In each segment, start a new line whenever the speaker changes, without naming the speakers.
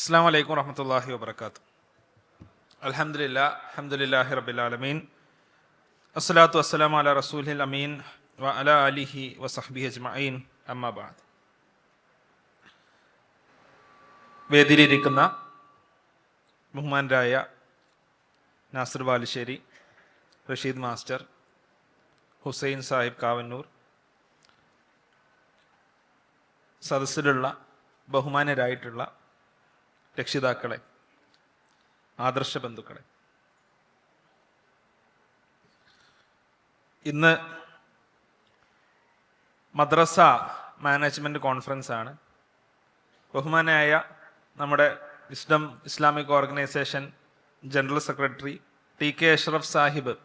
അസ്സലാമു അലൈക്കും വറഹ്മത്തുള്ളാഹി വബറകാതുഹു. അൽഹംദുലില്ലാഹി റബ്ബിൽ ആലമീൻ. അസ്സലാത്തു വസ്സലാമു അലാ റസൂലിൽ അമീൻ വ അലാ ആലിഹി വസഹ്ബിഹി അജ്മഈൻ. അമ്മാ ബഅദ്. വേദിയിലിരിക്കുന്ന ബഹുമാനരായ നാസർ ബാലുശ്ശേരി, റഷീദ് മാസ്റ്റർ, ഹുസൈൻ സാഹിബ് കാവന്നൂർ, സദസ്സിലുള്ള ബഹുമാനരായിട്ടുള്ള രക്ഷിതാക്കളെ, ആദർശ ബന്ധുക്കളെ, ഇന്ന് മദ്രസ മാനേജ്മെൻറ്റ് കോൺഫറൻസ് ആണ്. ബഹുമാനായ നമ്മുടെ wisdom Islamic organisation general secretary TK. Ashraf Sahib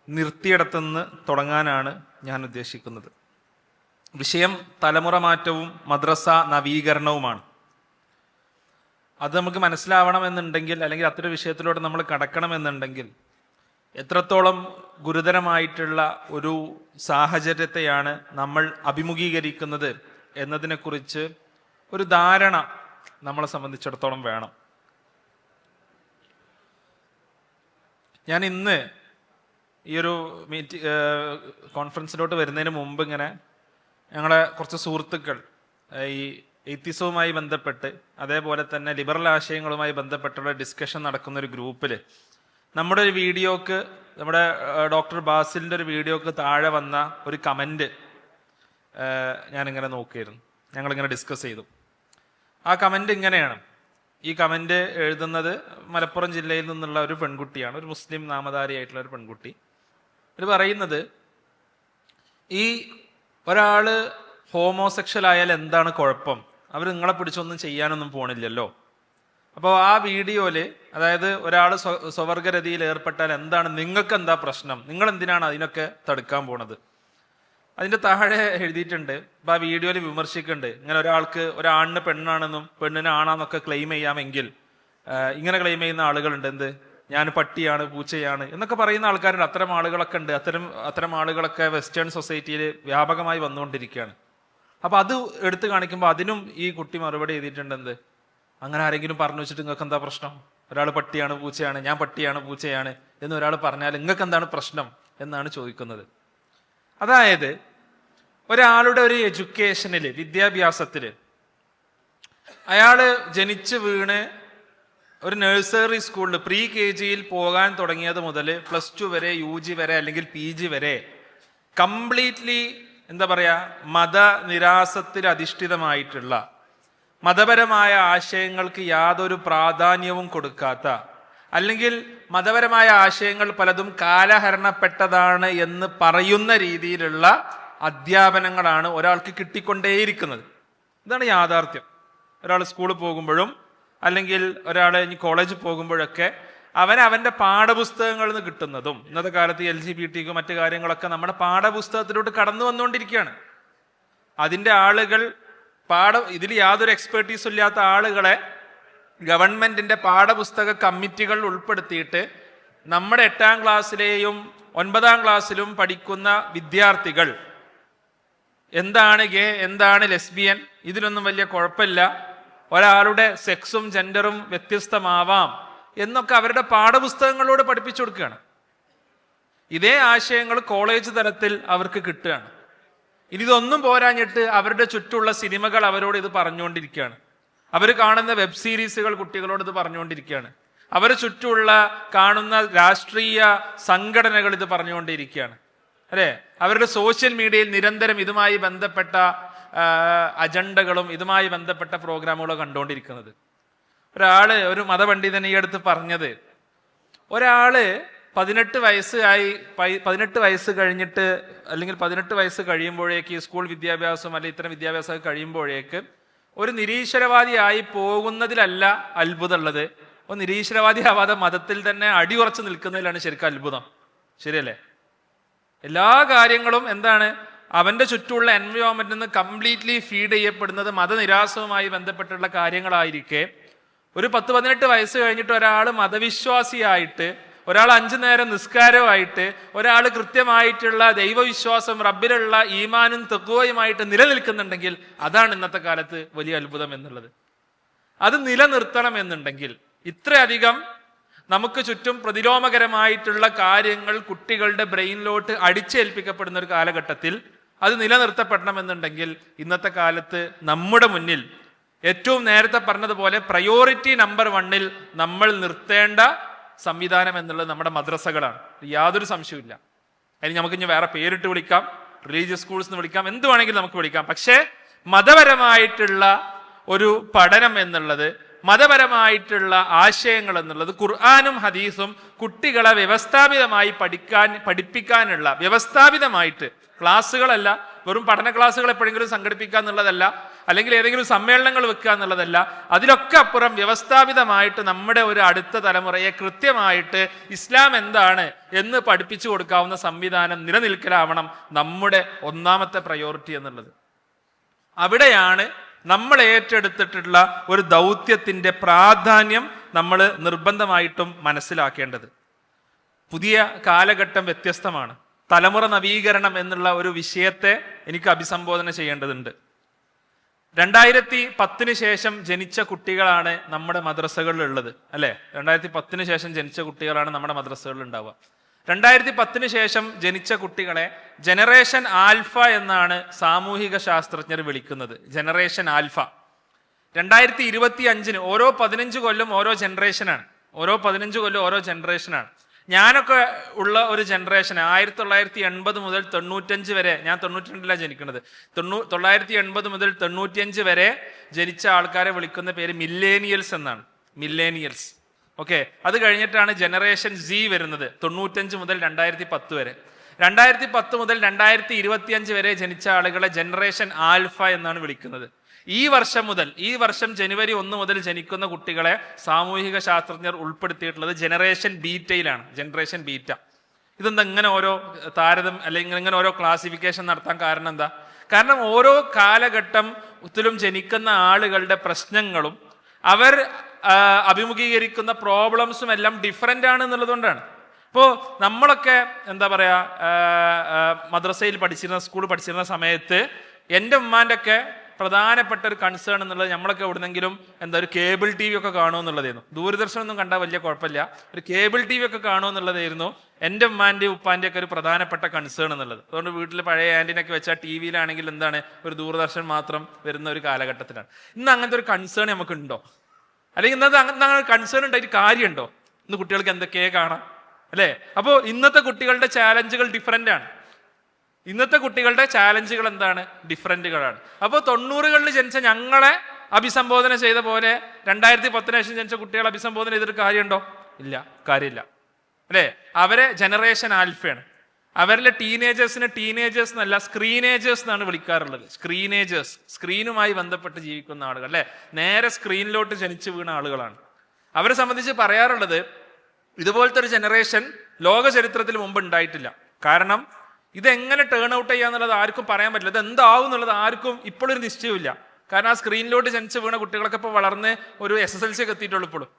നിർത്തിയിടത്തുനിന്ന് തുടങ്ങാനാണ് ഞാൻ ഉദ്ദേശിക്കുന്നത്. വിഷയം തലമുറ മാറ്റവും മദ്രസ നവീകരണവുമാണ്. അത് നമുക്ക് മനസ്സിലാവണമെന്നുണ്ടെങ്കിൽ, അല്ലെങ്കിൽ അത്തരം വിഷയത്തിലൂടെ നമ്മൾ കടക്കണമെന്നുണ്ടെങ്കിൽ എത്രത്തോളം ഗുരുതരമായിട്ടുള്ള ഒരു സാഹചര്യത്തെയാണ് നമ്മൾ അഭിമുഖീകരിക്കുന്നത് എന്നതിനെക്കുറിച്ച് ഒരു ധാരണ നമ്മളെ സംബന്ധിച്ചിടത്തോളം വേണം. ഞാൻ ഇന്ന് ഈ ഒരു കോൺഫറൻസിലോട്ട് വരുന്നതിന് മുമ്പ് ഇങ്ങനെ ഞങ്ങളെ കുറച്ച് സുഹൃത്തുക്കൾ ഈ എത്തിസവുമായി ബന്ധപ്പെട്ട്, അതേപോലെ തന്നെ ലിബറൽ ആശയങ്ങളുമായി ബന്ധപ്പെട്ടുള്ള ഡിസ്കഷൻ നടക്കുന്ന ഒരു ഗ്രൂപ്പിൽ നമ്മുടെ ഒരു വീഡിയോക്ക്, നമ്മുടെ ഡോക്ടർ ബാസിലിൻ്റെ ഒരു വീഡിയോക്ക് താഴെ വന്ന ഒരു കമൻറ്റ് ഞാനിങ്ങനെ നോക്കിയിരുന്നു. ഞങ്ങളിങ്ങനെ ഡിസ്കസ് ചെയ്തു. ആ കമൻറ്റ് ഇങ്ങനെയാണ്. ഈ കമൻറ്റ് എഴുതുന്നത് മലപ്പുറം ജില്ലയിൽ നിന്നുള്ള ഒരു പെൺകുട്ടിയാണ്, ഒരു മുസ്ലിം നാമധാരിയായിട്ടുള്ള ഒരു പെൺകുട്ടി. ഇത് പറയുന്നത്, ഈ ഒരാൾ ഹോമോസെക്ഷൽ ആയാൽ എന്താണ് കുഴപ്പം? അവർ നിങ്ങളെ പിടിച്ചൊന്നും ചെയ്യാനൊന്നും പോണില്ലല്ലോ. അപ്പോൾ ആ വീഡിയോയിൽ, അതായത് ഒരാൾ സ്വവർഗരതിയിൽ ഏർപ്പെട്ടാൽ എന്താണ്, നിങ്ങൾക്ക് എന്താ പ്രശ്നം, നിങ്ങൾ എന്തിനാണ് അതിനൊക്കെ തടുക്കാൻ പോണത്? അതിൻ്റെ താഴെ എഴുതിയിട്ടുണ്ട്, അപ്പോൾ ആ വീഡിയോയിൽ വിമർശിക്കുന്നുണ്ട്, ഇങ്ങനെ ഒരാൾക്ക് ഒരാണിന് പെണ്ണാണെന്നും പെണ്ണിന് ആണാന്നൊക്കെ ക്ലെയിം ചെയ്യാമെങ്കിൽ ഇങ്ങനെ ക്ലെയിം ചെയ്യുന്ന ആളുകളുണ്ട്. എന്ത്, ഞാൻ പട്ടിയാണ്, പൂച്ചയാണ് എന്നൊക്കെ പറയുന്ന ആൾക്കാരുണ്ട്. അത്തരം ആളുകളൊക്കെ ഉണ്ട്. അത്തരം ആളുകളൊക്കെ വെസ്റ്റേൺ സൊസൈറ്റിയിൽ വ്യാപകമായി വന്നുകൊണ്ടിരിക്കുകയാണ്. അപ്പൊ അത് എടുത്തു കാണിക്കുമ്പോൾ അതിനും ഈ കുട്ടി മറുപടി എഴുതിയിട്ടുണ്ട്. എന്ത്, അങ്ങനെ ആരെങ്കിലും പറഞ്ഞു വെച്ചിട്ട് നിങ്ങൾക്ക് എന്താ പ്രശ്നം? ഒരാൾ പട്ടിയാണ്, പൂച്ചയാണ്, ഞാൻ പട്ടിയാണ്, പൂച്ചയാണ് എന്ന് ഒരാൾ പറഞ്ഞാൽ നിങ്ങൾക്ക് എന്താണ് പ്രശ്നം എന്നാണ് ചോദിക്കുന്നത്. അതായത് ഒരാളുടെ ഒരു എഡ്യൂക്കേഷനിൽ, വിദ്യാഭ്യാസത്തിൽ, അയാള് ജനിച്ച് വീണ് ഒരു നഴ്സറി സ്കൂളിൽ പ്രീ KG പോകാൻ തുടങ്ങിയത് മുതൽ +2 വരെ, UG വരെ, അല്ലെങ്കിൽ PG വരെ കംപ്ലീറ്റ്ലി എന്താ പറയാ, മതനിരാസത്തിൽ അധിഷ്ഠിതമായിട്ടുള്ള, മതപരമായ ആശയങ്ങൾക്ക് യാതൊരു പ്രാധാന്യവും കൊടുക്കാത്ത, അല്ലെങ്കിൽ മതപരമായ ആശയങ്ങൾ പലതും കാലഹരണപ്പെട്ടതാണ് എന്ന് പറയുന്ന രീതിയിലുള്ള അധ്യാപനങ്ങളാണ് ഒരാൾക്ക് കിട്ടിക്കൊണ്ടേയിരിക്കുന്നത്. ഇതാണ് യാഥാർത്ഥ്യം. ഒരാൾ സ്കൂളിൽ പോകുമ്പോഴും അല്ലെങ്കിൽ ഒരാൾ ഇനി കോളേജിൽ പോകുമ്പോഴൊക്കെ അവൻ്റെ പാഠപുസ്തകങ്ങളിൽ നിന്ന് കിട്ടുന്നതും, ഇന്നത്തെ കാലത്ത് LGBT മറ്റു കാര്യങ്ങളൊക്കെ നമ്മുടെ പാഠപുസ്തകത്തിലോട്ട് കടന്നു വന്നുകൊണ്ടിരിക്കുകയാണ്. അതിൻ്റെ ആളുകൾ ഇതിൽ യാതൊരു എക്സ്പെർട്ടീസും ഇല്ലാത്ത ആളുകളെ ഗവൺമെന്റിന്റെ പാഠപുസ്തക കമ്മിറ്റികൾ ഉൾപ്പെടുത്തിയിട്ട് നമ്മുടെ 8ാം ക്ലാസ്സിലെയും 9ാം ക്ലാസ്സിലും പഠിക്കുന്ന വിദ്യാർത്ഥികൾ എന്താണ് ഗേ, എന്താണ് ലെസ്ബിയൻ, ഇതിലൊന്നും വലിയ കുഴപ്പമില്ല, ഒരാളുടെ സെക്സും ജെൻഡറും വ്യത്യസ്തമാവാം എന്നൊക്കെ അവരുടെ പാഠപുസ്തകങ്ങളോട് പഠിപ്പിച്ചു കൊടുക്കുകയാണ്. ഇതേ ആശയങ്ങൾ കോളേജ് തലത്തിൽ അവർക്ക് കിട്ടുകയാണ്. ഇനി ഇതൊന്നും പോരാഞ്ഞിട്ട് അവരുടെ ചുറ്റുള്ള സിനിമകൾ അവരോട് ഇത് പറഞ്ഞുകൊണ്ടിരിക്കുകയാണ്. അവർ കാണുന്ന വെബ് സീരീസുകൾ കുട്ടികളോട് ഇത് പറഞ്ഞുകൊണ്ടിരിക്കുകയാണ്. അവരുടെ ചുറ്റുമുള്ള കാണുന്ന രാഷ്ട്രീയ സംഘടനകൾ ഇത് പറഞ്ഞുകൊണ്ടിരിക്കുകയാണ്, അല്ലേ? അവരുടെ സോഷ്യൽ മീഡിയയിൽ നിരന്തരം ഇതുമായി ബന്ധപ്പെട്ട അജണ്ടകളും ഇതുമായി ബന്ധപ്പെട്ട പ്രോഗ്രാമുകളോ കണ്ടുകൊണ്ടിരിക്കുന്നത്. ഒരു മതപണ്ഡിതൻ ഈ അടുത്ത് പറഞ്ഞത്, ഒരാള് 18 വയസ്സ് കഴിഞ്ഞിട്ട്, അല്ലെങ്കിൽ 18 വയസ്സ് കഴിയുമ്പോഴേക്ക് സ്കൂൾ വിദ്യാഭ്യാസം അല്ലെങ്കിൽ ഇത്തരം വിദ്യാഭ്യാസം കഴിയുമ്പോഴേക്ക് ഒരു നിരീശ്വരവാദിയായി പോകുന്നതിലല്ല അത്ഭുതമുള്ളത്. ഒരു നിരീശ്വരവാദി ആവാതെ മതത്തിൽ തന്നെ അടിയുറച്ച് നിൽക്കുന്നതിലാണ് ശരിക്കും അത്ഭുതം. ശരിയല്ലേ? എല്ലാ കാര്യങ്ങളും എന്താണ്, അവന്റെ ചുറ്റുമുള്ള എൻവയോൺമെന്റിൽ നിന്ന് കംപ്ലീറ്റ്ലി ഫീഡ് ചെയ്യപ്പെടുന്നത് മതനിരാസവുമായി ബന്ധപ്പെട്ടുള്ള കാര്യങ്ങളായിരിക്കെ, ഒരു 10-18 വയസ്സ് കഴിഞ്ഞിട്ട് ഒരാൾ മതവിശ്വാസിയായിട്ട്, ഒരാൾ 5 നേരം നിസ്കാരവുമായിട്ട്, ഒരാൾ കൃത്യമായിട്ടുള്ള ദൈവവിശ്വാസം, റബ്ബിലുള്ള ഈമാനും തഖ്വയുമായിട്ട് നിലനിൽക്കുന്നുണ്ടെങ്കിൽ അതാണ് ഇന്നത്തെ കാലത്ത് വലിയ അത്ഭുതം എന്നുള്ളത്. അത് നിലനിർത്തണം എന്നുണ്ടെങ്കിൽ ഇത്രയധികം നമുക്ക് ചുറ്റും പ്രതിലോമകരമായിട്ടുള്ള കാര്യങ്ങൾ കുട്ടികളുടെ ബ്രെയിനിലോട്ട് അടിച്ചേൽപ്പിക്കപ്പെടുന്ന ഒരു കാലഘട്ടത്തിൽ അത് നിലനിർത്തപ്പെടണമെന്നുണ്ടെങ്കിൽ ഇന്നത്തെ കാലത്ത് നമ്മുടെ മുന്നിൽ ഏറ്റവും നേരത്തെ പറഞ്ഞതുപോലെ പ്രയോറിറ്റി നമ്പർ 1 നമ്മൾ നിർത്തേണ്ട സംവിധാനം എന്നുള്ളത് നമ്മുടെ മദ്രസകളാണ്. യാതൊരു സംശയമില്ല. അതിന് നമുക്ക് ഇനി വേറെ പേരിട്ട് വിളിക്കാം, റിലീജിയസ് സ്കൂൾസ് എന്ന് വിളിക്കാം, എന്ത് വേണമെങ്കിലും നമുക്ക് വിളിക്കാം. പക്ഷേ മതപരമായിട്ടുള്ള ഒരു പഠനം എന്നുള്ളത്, മതപരമായിട്ടുള്ള ആശയങ്ങൾ എന്നുള്ളത്, ഖുർആനും ഹദീസും കുട്ടികളെ വ്യവസ്ഥാപിതമായി പഠിപ്പിക്കാനുള്ള വ്യവസ്ഥാപിതമായിട്ട് ക്ലാസ്സുകളല്ല, വെറും പഠന ക്ലാസ്സുകൾ എപ്പോഴെങ്കിലും സംഘടിപ്പിക്കുക എന്നുള്ളതല്ല, അല്ലെങ്കിൽ ഏതെങ്കിലും സമ്മേളനങ്ങൾ വെക്കുക എന്നുള്ളതല്ല, അതിലൊക്കെ അപ്പുറം വ്യവസ്ഥാപിതമായിട്ട് നമ്മുടെ ഒരു അടുത്ത തലമുറയെ കൃത്യമായിട്ട് ഇസ്ലാം എന്താണ് എന്ന് പഠിപ്പിച്ചു കൊടുക്കാവുന്ന സംവിധാനം നിലനിൽക്കലാവണം നമ്മുടെ ഒന്നാമത്തെ പ്രയോറിറ്റി എന്നുള്ളത്. അവിടെയാണ് നമ്മൾ ഏറ്റെടുത്തിട്ടുള്ള ഒരു ദൗത്യത്തിന്റെ പ്രാധാന്യം നമ്മൾ നിർബന്ധമായിട്ടും മനസ്സിലാക്കേണ്ടത്. പുതിയ കാലഘട്ടം വ്യത്യസ്തമാണ്. തലമുറ നവീകരണം എന്നുള്ള ഒരു വിഷയത്തെ എനിക്ക് അഭിസംബോധന ചെയ്യേണ്ടതുണ്ട്. 2010 ശേഷം ജനിച്ച കുട്ടികളാണ് നമ്മുടെ മദ്രസകളിൽ ഉള്ളത്, അല്ലെ? 2010 ശേഷം ജനിച്ച കുട്ടികളാണ് നമ്മുടെ മദ്രസകളിൽ ഉണ്ടാവുക. 2010 ശേഷം ജനിച്ച കുട്ടികളെ ജനറേഷൻ ആൽഫ എന്നാണ് സാമൂഹിക ശാസ്ത്രജ്ഞർ വിളിക്കുന്നത്. Generation alpha. 2025 ഓരോ 15 കൊല്ലം ഓരോ ജനറേഷനാണ്. ഓരോ 15 കൊല്ലം ഓരോ ജനറേഷനാണ്. ഞാനൊക്കെ ഉള്ള ഒരു ജനറേഷൻ 1980 മുതൽ 95 വരെ, ഞാൻ 92ലാണ് ജനിക്കുന്നത്, 1980 മുതൽ 95 വരെ ജനിച്ച ആൾക്കാരെ വിളിക്കുന്ന പേര് മില്ലേനിയൽസ് എന്നാണ്. മില്ലേനിയൽസ്. ഓക്കെ. അത് കഴിഞ്ഞിട്ടാണ് ജനറേഷൻ സി വരുന്നത്, 95 മുതൽ 2010 വരെ. 2010 മുതൽ 2025 വരെ ജനിച്ച ആളുകളെ ജനറേഷൻ ആൽഫ എന്നാണ് വിളിക്കുന്നത്. ഈ വർഷം ജനുവരി 1 മുതൽ ജനിക്കുന്ന കുട്ടികളെ സാമൂഹിക ശാസ്ത്രജ്ഞർ ഉൾപ്പെടുത്തിയിട്ടുള്ളത് ജനറേഷൻ ബീറ്റയിലാണ്. Generation beta. ഇതെന്താ ഇങ്ങനെ ഓരോ അല്ലെങ്കിൽ ഇങ്ങനെ ഓരോ ക്ലാസിഫിക്കേഷൻ നടത്താൻ കാരണം എന്താ? കാരണം ഓരോ കാലഘട്ടത്തിലും ജനിക്കുന്ന ആളുകളുടെ പ്രശ്നങ്ങളും അവർ അഭിമുഖീകരിക്കുന്ന പ്രോബ്ലംസും എല്ലാം ഡിഫറെൻ്റ് ആണ് എന്നുള്ളതുകൊണ്ടാണ്. ഇപ്പോൾ നമ്മളൊക്കെ എന്താ പറയാ, മദ്രസയിൽ സ്കൂളിൽ പഠിച്ചിരുന്ന സമയത്ത് എൻ്റെ ഉമ്മാൻ്റെ ഒക്കെ പ്രധാനപ്പെട്ട ഒരു കൺസേൺ എന്നുള്ളത് നമ്മളൊക്കെ എവിടുന്നെങ്കിലും ഒരു കേബിൾ ടി വി ഒക്കെ കാണുമെന്നുള്ളതായിരുന്നു. ദൂരദർശനൊന്നും കണ്ടാൽ വലിയ കുഴപ്പമില്ല, ഒരു കേബിൾ ടി വി ഒക്കെ കാണുമെന്നുള്ളതായിരുന്നു എൻ്റെ ഉമ്മാൻ്റെയും ഉപ്പാൻ്റെ ഒക്കെ ഒരു പ്രധാനപ്പെട്ട കൺസേൺ എന്നുള്ളത്. അതുകൊണ്ട് വീട്ടിൽ പഴയ ആൻറ്റിനൊക്കെ വെച്ചാൽ ടി വിയിലാണെങ്കിൽ ഒരു ദൂരദർശൻ മാത്രം വരുന്ന ഒരു കാലഘട്ടത്തിലാണ്. ഇന്ന് അങ്ങനത്തെ ഒരു കൺസേൺ നമുക്കുണ്ടോ? അല്ലെങ്കിൽ അങ്ങനെ കൺസേൺ ഉണ്ടായിട്ട് കാര്യമുണ്ടോ? ഇന്ന് കുട്ടികൾക്ക് എന്തൊക്കെയേ കാണാം, അല്ലേ? അപ്പോൾ ഇന്നത്തെ കുട്ടികളുടെ ചാലഞ്ചുകൾ ഡിഫറെൻ്റ് ആണ്. ഇന്നത്തെ കുട്ടികളുടെ ചാലഞ്ചുകൾ എന്താണ്? ഡിഫറൻറ്റുകളാണ്. അപ്പോൾ 90കളിൽ ജനിച്ച ഞങ്ങളെ അഭിസംബോധന ചെയ്ത പോലെ 2010 ശേഷം ജനിച്ച കുട്ടികളെ അഭിസംബോധന ചെയ്തിട്ട് കാര്യമുണ്ടോ? ഇല്ല, കാര്യമില്ല, അല്ലേ? അവരെ ജനറേഷൻ ആൽഫയാണ്. അവരിലെ ടീനേജേഴ്സ് എന്നല്ല, സ്ക്രീനേജേഴ്സ് എന്നാണ് വിളിക്കാറുള്ളത്. സ്ക്രീനുമായി ബന്ധപ്പെട്ട് ജീവിക്കുന്ന ആളുകൾ, അല്ലെ? നേരെ സ്ക്രീനിലോട്ട് ജനിച്ചു വീണ ആളുകളാണ്. അവരെ സംബന്ധിച്ച് പറയാറുള്ളത്, ഇതുപോലത്തെ ഒരു ജനറേഷൻ ലോക ചരിത്രത്തിൽ മുമ്പ് ഉണ്ടായിട്ടില്ല. കാരണം ഇതെങ്ങനെ ടേൺ ഔട്ട് ചെയ്യാന്നുള്ളത് ആർക്കും പറയാൻ പറ്റില്ല. ഇത് എന്താവും എന്നുള്ളത് ആർക്കും ഇപ്പോഴൊരു നിശ്ചയമില്ല. കാരണം ആ സ്ക്രീനിലോട്ട് ജനിച്ച് വീണ കുട്ടികളൊക്കെ ഇപ്പോൾ വളർന്ന് ഒരു SSLC ഒക്കെ എത്തിയിട്ടുള്ളൂ. ഇപ്പോഴും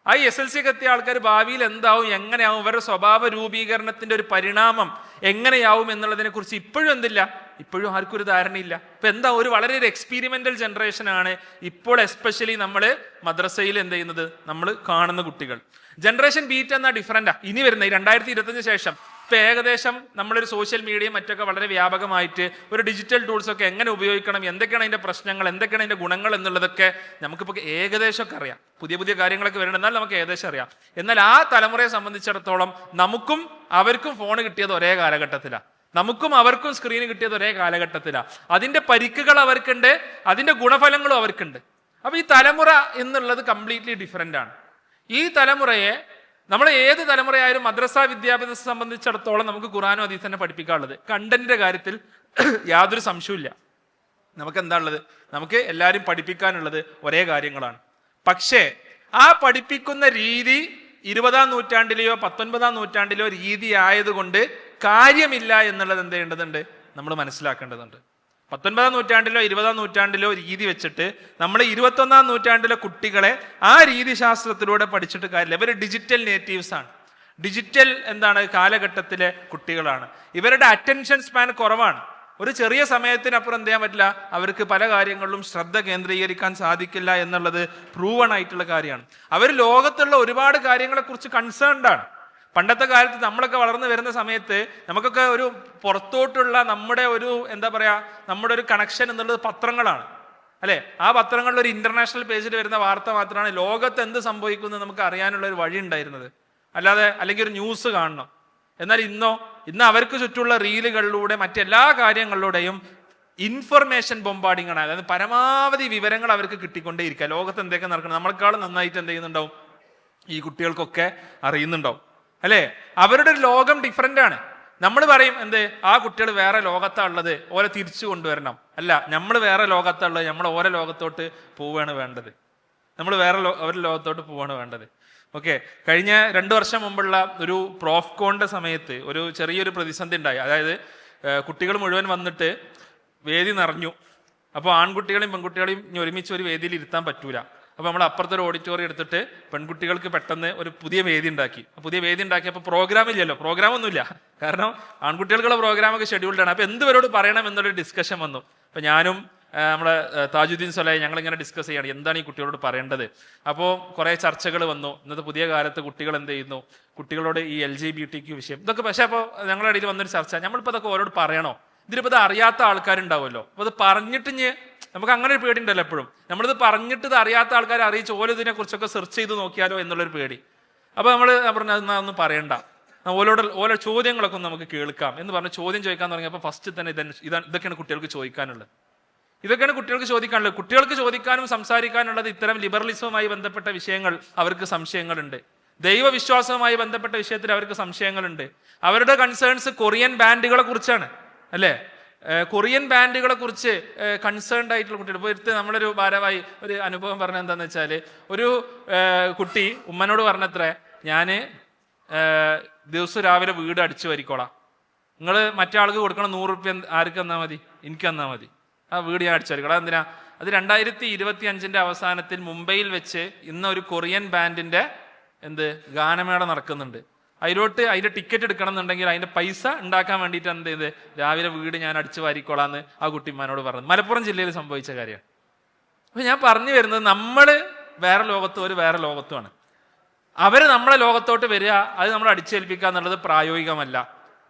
ആ SSLC ഒക്കെ എത്തിയ ആൾക്കാർ ഭാവിയിൽ എന്താവും, എങ്ങനെയാവും, ഇവരുടെ സ്വഭാവ രൂപീകരണത്തിന്റെ ഒരു പരിണാമം എങ്ങനെയാവും എന്നുള്ളതിനെ കുറിച്ച് ഇപ്പോഴും ആർക്കും ഒരു ധാരണയില്ല. ഇപ്പൊ എന്താ, വളരെ ഒരു എക്സ്പീരിമെന്റൽ ജനറേഷനാണ് ഇപ്പോൾ എസ്പെഷ്യലി നമ്മൾ മദ്രസയിൽ ചെയ്യുന്നത്, നമ്മൾ കാണുന്ന കുട്ടികൾ. ജനറേഷൻ ബീറ്റ് എന്നാ ഡിഫറൻറ്റാ ഇനി വരുന്ന 2025 ശേഷം. ഇപ്പൊ ഏകദേശം നമ്മളൊരു സോഷ്യൽ മീഡിയയും മറ്റൊക്കെ വളരെ വ്യാപകമായിട്ട് ഒരു ഡിജിറ്റൽ ടൂൾസ് ഒക്കെ എങ്ങനെ ഉപയോഗിക്കണം, എന്തൊക്കെയാണ് അതിന്റെ പ്രശ്നങ്ങൾ, എന്തൊക്കെയാണ് അതിന്റെ ഗുണങ്ങൾ എന്നുള്ളതൊക്കെ നമുക്കിപ്പോൾ ഏകദേശമൊക്കെ അറിയാം. പുതിയ കാര്യങ്ങളൊക്കെ വരണം, എന്നാൽ നമുക്ക് ഏകദേശം അറിയാം. എന്നാൽ ആ തലമുറയെ സംബന്ധിച്ചിടത്തോളം നമുക്കും അവർക്കും ഫോൺ കിട്ടിയത് ഒരേ കാലഘട്ടത്തിലാണ്. നമുക്കും അവർക്കും സ്ക്രീൻ കിട്ടിയത് ഒരേ കാലഘട്ടത്തിലാണ്. അതിന്റെ പരിക്കുകൾ അവർക്കുണ്ട്, അതിന്റെ ഗുണഫലങ്ങളും അവർക്കുണ്ട്. അപ്പൊ ഈ തലമുറ എന്നുള്ളത് കംപ്ലീറ്റ്ലി ഡിഫറെന്റ് ആണ്. ഈ തലമുറയെ നമ്മൾ ഏത് തലമുറയായാലും മദ്രസ വിദ്യാഭ്യാസത്തെ സംബന്ധിച്ചിടത്തോളം നമുക്ക് ഖുർആനും ഹദീസും തന്നെ പഠിപ്പിക്കാനുള്ളത്. കണ്ടന്റിന്റെ കാര്യത്തിൽ യാതൊരു സംശയമില്ല. നമുക്ക് എന്താ ഉള്ളത്? നമുക്ക് എല്ലാവരും പഠിപ്പിക്കാനുള്ളത് ഒരേ കാര്യങ്ങളാണ്. പക്ഷേ ആ പഠിപ്പിക്കുന്ന രീതി 20ാം നൂറ്റാണ്ടിലെയോ 19ാം നൂറ്റാണ്ടിലെയോ രീതി ആയതുകൊണ്ട് കാര്യമില്ല എന്നുള്ളത് എന്ത് ചെയ്യേണ്ടതുണ്ട്? നമ്മൾ മനസ്സിലാക്കേണ്ടതുണ്ട്. 19ാം നൂറ്റാണ്ടിലോ 20ാം നൂറ്റാണ്ടിലോ രീതി വെച്ചിട്ട് നമ്മൾ 21ാം നൂറ്റാണ്ടിലെ കുട്ടികളെ ആ രീതിശാസ്ത്രത്തിലൂടെ പഠിച്ചിട്ട് കാര്യമില്ല. ഇവർ ഡിജിറ്റൽ നേറ്റീവ്സ് ആണ്. ഡിജിറ്റൽ കാലഘട്ടത്തിലെ കുട്ടികളാണ്. ഇവരുടെ അറ്റൻഷൻ സ്പാൻ കുറവാണ്. ഒരു ചെറിയ സമയത്തിനപ്പുറം എന്ത് ചെയ്യാൻ പറ്റില്ല, അവർക്ക് പല കാര്യങ്ങളിലും ശ്രദ്ധ കേന്ദ്രീകരിക്കാൻ സാധിക്കില്ല എന്നുള്ളത് പ്രൂവൺ ആയിട്ടുള്ള കാര്യമാണ്. അവർ ലോകത്തുള്ള ഒരുപാട് കാര്യങ്ങളെക്കുറിച്ച് കൺസേൺഡ് ആണ്. പണ്ടത്തെ കാലത്ത് നമ്മളൊക്കെ വളർന്നു വരുന്ന സമയത്ത് നമുക്കൊക്കെ ഒരു പുറത്തോട്ടുള്ള നമ്മുടെ ഒരു എന്താ പറയാ, നമ്മുടെ ഒരു കണക്ഷൻ എന്നുള്ളത് പത്രങ്ങളാണ്, അല്ലെ? ആ പത്രങ്ങളിൽ ഒരു ഇന്റർനാഷണൽ പേജിൽ വരുന്ന വാർത്ത മാത്രമാണ് ലോകത്ത് എന്ത് സംഭവിക്കുന്നത് നമുക്ക് അറിയാനുള്ള ഒരു വഴി ഉണ്ടായിരുന്നത്. അല്ലാതെ അല്ലെങ്കിൽ ഒരു ന്യൂസ് കാണണം. എന്നാൽ ഇന്ന് അവർക്ക് ചുറ്റുള്ള റീലുകളിലൂടെ മറ്റെല്ലാ കാര്യങ്ങളിലൂടെയും ഇൻഫർമേഷൻ ബോംബാർഡിംഗ് ആണ്. അതായത് പരമാവധി വിവരങ്ങൾ അവർക്ക് കിട്ടിക്കൊണ്ടേയിരിക്കുക. ലോകത്ത് എന്തൊക്കെ നടക്കണം നമ്മളെക്കാളും നന്നായിട്ട് എന്ത് ചെയ്യുന്നുണ്ടാവും, ഈ കുട്ടികൾക്കൊക്കെ അറിയുന്നുണ്ടാവും, അല്ലേ? അവരുടെ ഒരു ലോകം ഡിഫറെന്റ് ആണ്. നമ്മൾ പറയും എന്ത്, ആ കുട്ടികൾ വേറെ ലോകത്താണ് ഉള്ളത്, ഓരെ തിരിച്ചു കൊണ്ടുവരണം. അല്ല, നമ്മൾ വേറെ ലോകത്താണ് ഉള്ളത്, നമ്മൾ ഓരോ ലോകത്തോട്ട് പോവുകയാണ് വേണ്ടത്. നമ്മൾ വേറെ ഒരു ലോകത്തോട്ട് പോവുകയാണ് വേണ്ടത്. ഓക്കെ, കഴിഞ്ഞ 2 വർഷം മുമ്പുള്ള ഒരു പ്രോഫ്കോണിന്റെ സമയത്ത് ഒരു ചെറിയൊരു പ്രതിസന്ധി ഉണ്ടായി. അതായത് കുട്ടികൾ മുഴുവൻ വന്നിട്ട് വേദി നിറഞ്ഞു. അപ്പോൾ ആൺകുട്ടികളെയും പെൺകുട്ടികളെയും ഇനി ഒരുമിച്ച് ഒരു വേദിയിൽ ഇരുത്താൻ പറ്റൂല. അപ്പോൾ നമ്മൾ അപ്പുറത്തൊരു ഓഡിറ്റോറിയം എടുത്തിട്ട് പെൺകുട്ടികൾക്ക് പെട്ടെന്ന് ഒരു പുതിയ വേദി ഉണ്ടാക്കി. അപ്പോൾ പ്രോഗ്രാം ഇല്ലല്ലോ, പ്രോഗ്രാം ഒന്നുമില്ല. കാരണം ആൺകുട്ടികൾക്കുള്ള പ്രോഗ്രാമൊക്കെ ഷെഡ്യൂൾഡ് ആണ്. അപ്പോൾ എന്തുവരോട് പറയണം എന്നൊരു ഡിസ്കഷൻ വന്നു. അപ്പോൾ ഞാനും നമ്മുടെ താജുദ്ദീൻ സ്വലായി ഞങ്ങളിങ്ങനെ ഡിസ്കസ് ചെയ്യാണ് എന്താണ് ഈ കുട്ടികളോട് പറയേണ്ടത്. അപ്പോൾ കുറേ ചർച്ചകൾ വന്നു. ഇന്നത്തെ പുതിയ കാലത്ത് കുട്ടികൾ എന്ത് ചെയ്യുന്നു, കുട്ടികളോട് ഈ LGBTQ വിഷയം ഇതൊക്കെ. പക്ഷേ അപ്പോൾ ഞങ്ങളുടെ ഇടയിൽ വന്നൊരു ചർച്ച, നമ്മളിപ്പോൾ അതൊക്കെ ഓരോട് പറയണോ? ഇതിലിപ്പോൾ ഇത് അറിയാത്ത ആൾക്കാരുണ്ടാവുമല്ലോ. അപ്പോൾ അത് പറഞ്ഞിട്ട് നമുക്ക് അങ്ങനെ ഒരു പേടി ഉണ്ടല്ലോ എപ്പോഴും. നമ്മളിത് പറഞ്ഞിട്ട് ഇത് അറിയാത്ത ആൾക്കാരെ അറിയിച്ച് ഓരോ ഇതിനെ കുറിച്ചൊക്കെ സെർച്ച് ചെയ്ത് നോക്കിയാലോ എന്നുള്ളൊരു പേടി. അപ്പോൾ നമ്മൾ പറഞ്ഞത് ഒന്നും പറയണ്ട, ഓരോ ചോദ്യങ്ങളൊക്കെ നമുക്ക് കേൾക്കാം എന്ന് പറഞ്ഞ് ചോദ്യം ചോദിക്കാൻ തുടങ്ങിയപ്പോൾ ഫസ്റ്റ് തന്നെ ഇതൊക്കെയാണ് കുട്ടികൾക്ക് ചോദിക്കാനുള്ളത്. കുട്ടികൾക്ക് ചോദിക്കാനും സംസാരിക്കാനുള്ളത് ഇത്തരം ലിബറലിസവുമായി ബന്ധപ്പെട്ട വിഷയങ്ങൾ അവർക്ക് സംശയങ്ങളുണ്ട്. ദൈവവിശ്വാസവുമായി ബന്ധപ്പെട്ട വിഷയത്തിൽ അവർക്ക് സംശയങ്ങളുണ്ട്. അവരുടെ കൺസേൺസ് കൊറിയൻ ബാൻഡുകളെ കുറിച്ചാണ്, അല്ലേ? കൊറിയൻ ബാൻഡുകളെ കുറിച്ച് കൺസേൺഡ് ആയിട്ടുള്ള കുട്ടികൾ. ഇപ്പോൾ നമ്മളൊരു ഭാരവായി ഒരു അനുഭവം പറഞ്ഞത് എന്താന്ന് വെച്ചാൽ, ഒരു കുട്ടി ഉമ്മനോട് പറഞ്ഞത്രേ, ഞാൻ ദിവസം രാവിലെ വീട് അടിച്ചു വരിക്കോളാം, നിങ്ങൾ മറ്റേ ആൾക്ക് കൊടുക്കണം 100 റുപ്യ ആർക്ക് തന്നാൽ മതി, എനിക്ക് തന്നാൽ മതി, ആ വീട് ഞാൻ അടിച്ചു വരിക്കോളാം. എന്തിനാ? അത് 2025 അവസാനത്തിൽ മുംബൈയിൽ വെച്ച് ഇന്ന് ഒരു കൊറിയൻ ബാൻഡിന്റെ ഗാനമേള നടക്കുന്നുണ്ട്. അതിന്റെ ടിക്കറ്റ് എടുക്കണം എന്നുണ്ടെങ്കിൽ അതിന്റെ പൈസ ഉണ്ടാക്കാൻ വേണ്ടിയിട്ട് എന്ത് ചെയ്ത് രാവിലെ വീട് ഞാൻ അടിച്ചു വാരിക്കോളാന്ന് ആ കുട്ടിമാനോട് പറഞ്ഞു. മലപ്പുറം ജില്ലയിൽ സംഭവിച്ച കാര്യമാണ്. അപ്പൊ ഞാൻ പറഞ്ഞു വരുന്നത്, നമ്മള് വേറെ ലോകത്തും ഒരു വേറെ ലോകത്തുമാണ്. അവര് നമ്മളെ ലോകത്തോട്ട് വരിക, അത് നമ്മൾ അടിച്ചേൽപ്പിക്കുക എന്നുള്ളത് പ്രായോഗികമല്ല.